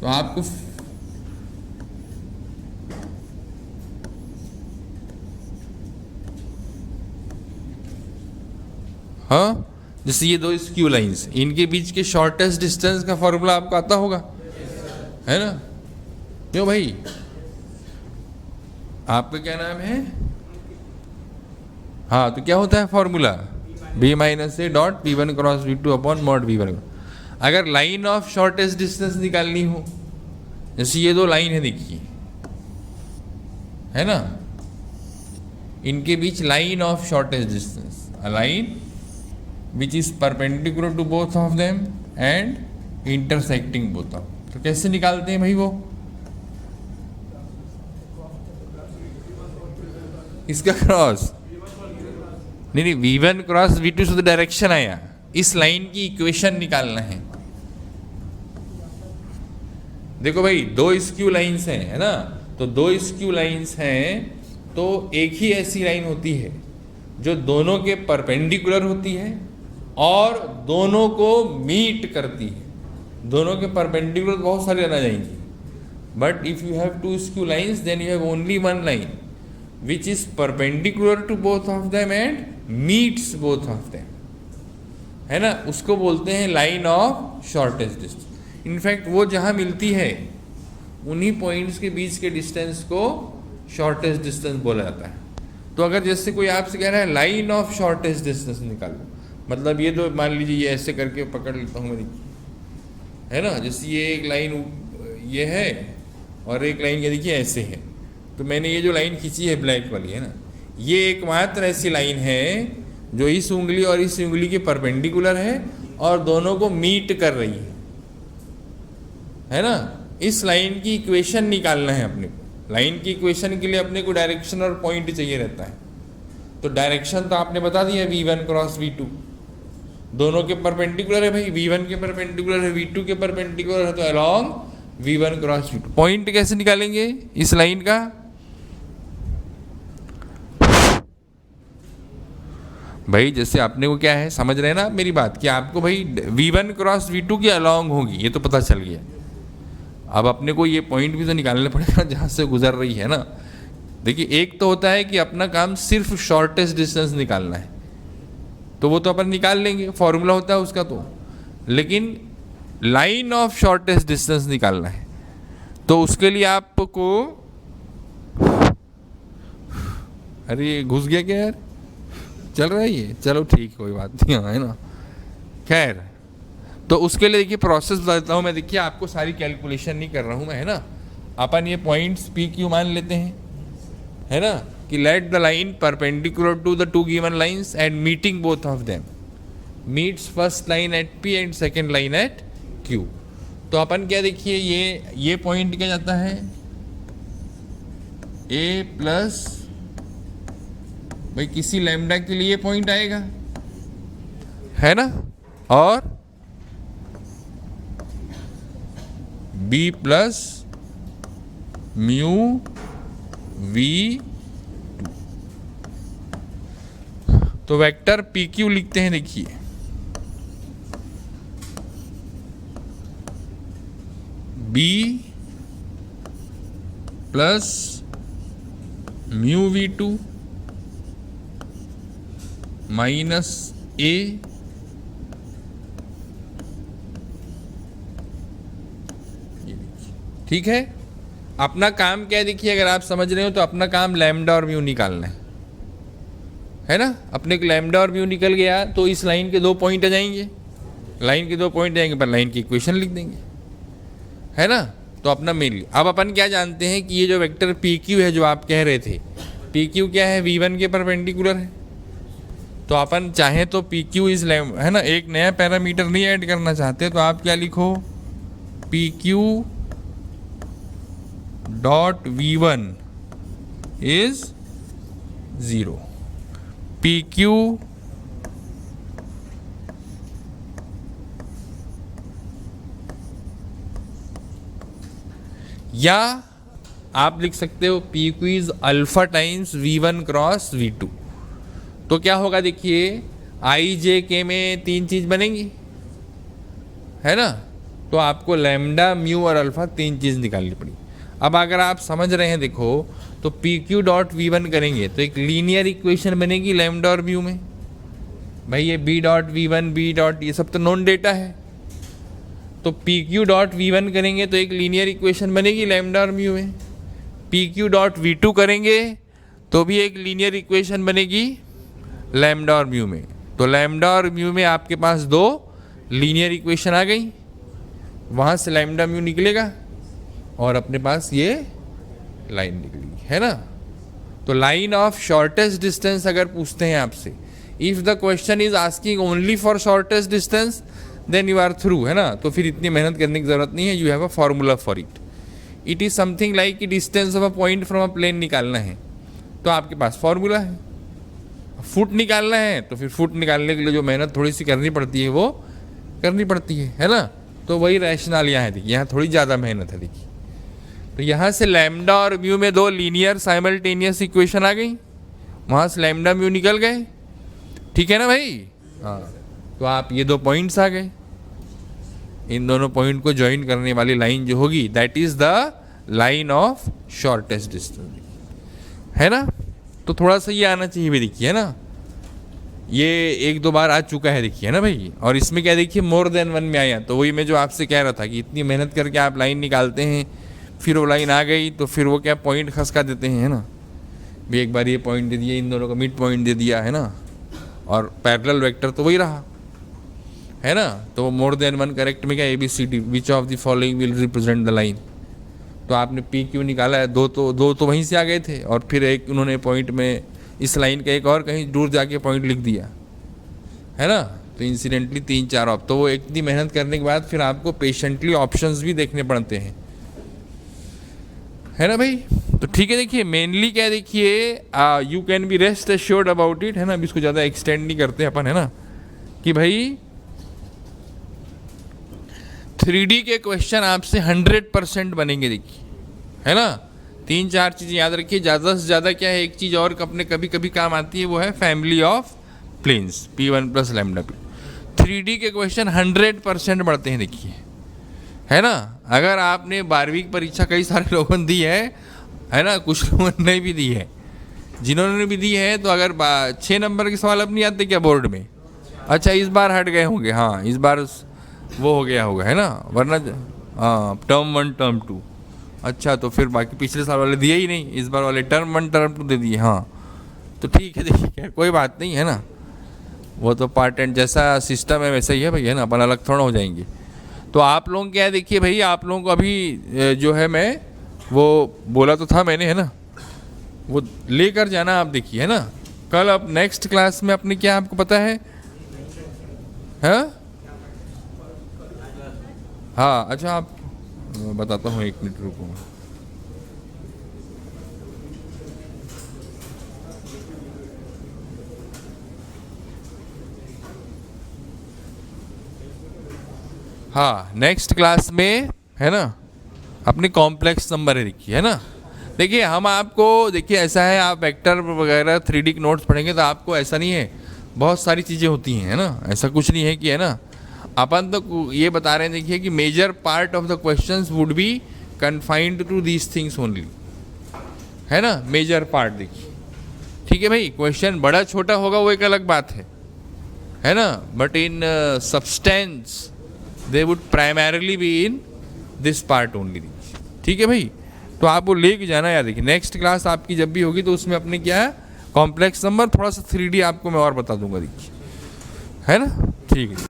तो आपको हाँ, जैसे ये 2 स्क्यू लाइंस, इनके बीच के शॉर्टेस्ट डिस्टेंस का फॉर्मूला आपको आता होगा, है ना, क्यों भाई, आपका क्या नाम है, हाँ, तो क्या होता है फॉर्मूला, b माइनस ए dot v1 cross v2 upon mod v1। अगर लाइन ऑफ शॉर्टेस्ट डिस्टेंस निकालनी हो, जैसे ये 2 लाइन है देखिए, है ना, इनके बीच line of shortest distance, a line which is perpendicular to both of them and intersecting both of, तो कैसे निकालते हैं भाई वो, इसका क्रॉस, नहीं v1 क्रॉस v2 से तो डायरेक्शन आया, इस लाइन की इक्वेशन निकालना है। देखो भाई 2 स्क्यू लाइंस हैं, है ना, तो 2 स्क्यू लाइंस हैं, तो एक ही ऐसी लाइन होती है जो दोनों के परपेंडिकुलर होती है और दोनों को मीट करती है, दोनों के परपेंडिकुलर बहुत सारे आ जाएंगी, but if you have 2 skew lines then you have only 1 line which is perpendicular to both of them and meets both of them, है ना, उसको बोलते हैं line of shortest distance. In fact वो जहाँ मिलती है उन्हीं पॉइंट्स के बीच के डिस्टेंस को शॉर्टेस्ट डिस्टेंस बोला जाता है। तो अगर जैसे कोई आपसे कह रहा है लाइन ऑफ शॉर्टेस्ट डिस्टेंस निकालो, मतलब ये तो मान लीजिए ये ऐसे करके पकड़ लेता हूँ मैं, है ना। जैसे ये एक लाइन ये है और एक लाइन ये देखिए ऐसे है, तो मैंने ये जो लाइन खींची है ब्लैक वाली, है ना, ये एकमात्र ऐसी लाइन है जो इस उंगली और इस उंगली के परपेंडिकुलर है और दोनों को मीट कर रही है ना। इस लाइन की इक्वेशन निकालना है अपने को। लाइन की इक्वेशन के लिए अपने को डायरेक्शन और पॉइंट चाहिए रहता है। तो डायरेक्शन तो आपने बता दिया v1 क्रॉस v2, दोनों के परपेंडिकुलर है भाई, v1 के परपेंडिकुलर है, v2 के परपेंडिकुलर है, तो along v1 cross v2। Point कैसे निकालेंगे इस लाइन का? भाई जैसे आपने को क्या है, समझ रहे हैं ना मेरी बात, कि आपको भाई v1 क्रॉस v2 की अलोंग होगी, ये तो पता चल गया। अब अपने को ये पॉइंट भी तो निकालना पड़ेगा जहाँ से गुजर रही है ना। देखिए एक तो होता है कि अपना काम सिर्फ शॉर्टेस्ट डिस्टेंस निकालना है, तो वो तो अपन निकाल लेंगे, फॉर्मूला होता है उसका तो। लेकिन लाइन ऑफ शॉर्टेस्ट डिस्टेंस निकालना है, तो उसके लिए आपको, अरे ये घुस गया क्या यार, चल रहा है ये, चलो ठीक कोई बात नहीं है ना। खैर, तो उसके लिए देखिए प्रोसेस बता देता हूँ मैं। देखिए आपको सारी कैलकुलेशन नहीं कर रहा हूँ मैं, है ना। अपन ये पॉइंट्स पी क्यू मान लेते हैं, है ना, कि let the line perpendicular to the two given lines and meeting both of them meets first line at p and second line at q. तो अपन क्या देखिए, ये पॉइंट क्या जाता है, ए प्लस भाई किसी लैम्डा के लिए पॉइंट आएगा, है ना, और बी प्लस म्यू वी। तो वेक्टर पी क्यू लिखते हैं, देखिए B plus mu V two minus A ठीक है। अपना काम क्या है देखिए, अगर आप समझ रहे हो तो अपना काम लैम्डा और म्यू निकालना है ना। अपने को लैम्डा और म्यू निकल गया तो इस लाइन के दो पॉइंट आ जाएंगे, लाइन के दो पॉइंट आएंगे पर लाइन की इक्वेशन लिख देंगे, है ना। तो अपना मेनली अब अपन क्या जानते हैं कि ये जो वेक्टर पी क्यू है जो आप कह रहे थे, पी क्यू क्या है, v1 के परपेंडिकुलर है। तो अपन चाहे तो पी क्यू इज है ना, एक नया पैरामीटर नहीं ऐड करना चाहते तो आप क्या लिखो, P Q dot v1 is 0, P Q या आप लिख सकते हो P q is alpha times v1 cross v2। तो क्या होगा देखिए, आई जे के में तीन चीज बनेंगी, है ना। तो आपको लैम्डा म्यू और अल्फा तीन चीज निकालनी पड़ी। अब अगर आप समझ रहे हैं देखो, तो पी क्यू डॉट v1 करेंगे तो एक लीनियर इक्वेशन बनेगी लैम्डा और म्यू में। भाई ये B dot v1 B dot ये सब तो नॉन डेटा है, तो पी क्यू डॉट v1 करेंगे तो एक लीनियर इक्वेशन बनेगी लैम्डा और म्यू में। पी क्यू डॉट v2 करेंगे तो भी एक लीनियर इक्वेशन बनेगी लैम्डा और म्यू में। तो लैम्डा और म्यू में आपके पास दो लीनियर इक्वेशन आ गई, वहाँ से लैम्डा म्यू निकलेगा और अपने पास ये लाइन निकलेगी, है ना। तो लाइन ऑफ शॉर्टेस्ट डिस्टेंस अगर पूछते हैं आपसे, if the question is asking only for shortest distance then you are through, है ना। तो फिर इतनी मेहनत करने की जरूरत नहीं है, you have a formula for it. It is something like कि distance of a point from a plane निकालना है तो आपके पास फॉर्मूला है। फुट निकालना है तो फिर फुट निकालने के लिए जो मेहनत थोड़ी सी करनी पड़ती है वो करनी पड़ती है ना। तो वही रैशनल यहाँ है, देखिए यहाँ थोड़ी ज़्यादा मेहनत है। देखिए तो यहाँ से लैम्डा और म्यू में दो लीनियर साइमल्टेनियस इक्वेशन आ गई, वहाँ से लैम्डा म्यू निकल गए, ठीक है ना भाई। हाँ, तो आप ये दो पॉइंट्स आ गए, इन दोनों पॉइंट को ज्वाइन करने वाली लाइन जो होगी that is the line of shortest distance, है ना। तो थोड़ा सा ये आना चाहिए भाई, देखिए है ना, ये एक दो बार आ चुका है देखिए, है ना भाई। और इसमें क्या देखिए मोर देन वन में आया, तो वही मैं जो आपसे कह रहा था कि इतनी मेहनत करके आप लाइन निकालते हैं, फिर वो लाइन आ गई तो फिर वो क्या पॉइंट खसका देते हैं, है ना। भी एक बार ये पॉइंट दे दिया, इन दोनों का मिड पॉइंट दे दिया, है ना, और पैरेलल वेक्टर तो वही रहा। है ना, तो मोर देन वन करेक्ट में क्या ABCD, which of the following will represent the line. तो आपने P क्यों निकाला है, दो तो वहीं से आ गए थे, और फिर एक उन्होंने पॉइंट में इस लाइन का एक और कहीं दूर जाके पॉइंट लिख दिया, है ना। तो इंसिडेंटली 3-4 ऑप्शन, तो वो इतनी मेहनत करने के बाद फिर आपको पेशेंटली ऑप्शंस भी देखने पड़ते हैं, है ना भाई। तो ठीक है, देखिए मेनली क्या देखिए, you can be rest assured about it, है ना। अभी इसको ज़्यादा एक्सटेंड नहीं करते अपन, है ना, कि भाई 3D के क्वेश्चन आपसे 100% बनेंगे, देखिए, है ना। 3-4 चीज़ें याद रखिए, ज़्यादा से ज़्यादा क्या है, एक चीज़ और अपने कभी कभी काम आती है, वो है family of planes, P1 + λP। 3D के क्वेश्चन 100% बढ़ते हैं, देखिए, है ना। अगर आपने 12वीं की परीक्षा कई सारे लोगों ने दी है ना, कुछ लोगों ने नहीं भी दी है, जिन्होंने भी दी है, तो अगर 6 नंबर के सवाल अब नहीं आते क्या बोर्ड में, अच्छा इस बार हट गए होंगे, हाँ इस बार वो हो गया होगा, है ना, वरना हाँ टर्म 1 टर्म 2, अच्छा तो फिर बाकी पिछले साल वाले दिए ही नहीं, इस बार वाले टर्म 1 टर्म 2 दे दिए, हाँ तो ठीक है, देखिए कोई बात नहीं, है ना, वो तो पार्ट एंड जैसा सिस्टम है वैसा ही है भाई, है ना, अपन अलग थोड़ा हो जाएंगे। तो आप लोग क्या है, देखिए भाई आप लोगों को अभी जो है, मैं वो बोला तो था मैंने, है ना, वो लेकर जाना आप, देखिए, है ना। कल अब नेक्स्ट क्लास में अपने क्या आपको पता है, हाँ हाँ, अच्छा आप बताता हूँ, 1 मिनट रुको। हाँ नेक्स्ट क्लास में, है ना, अपने कॉम्प्लेक्स नंबर है, देखिए, है ना। देखिए हम आपको, देखिए ऐसा है, आप वेक्टर वगैरह 3D के नोट्स पढ़ेंगे तो आपको ऐसा नहीं है, बहुत सारी चीज़ें होती हैं, है ना, ऐसा कुछ नहीं है कि, है ना, अपन तो ये बता रहे हैं, देखिए कि major part of the questions would be confined to these things only, है ना, मेजर पार्ट, देखिए, ठीक है भाई। क्वेश्चन बड़ा छोटा होगा वो एक अलग बात है ना, but in substance they would primarily be in this part only, ठीक है भाई। तो आप वो लेके जाना यार, देखिए नेक्स्ट क्लास आपकी जब भी होगी तो उसमें अपने क्या है, कॉम्प्लेक्स नंबर, थोड़ा सा 3D आपको मैं और बता दूंगा, देखिए, है ना, ठीक है।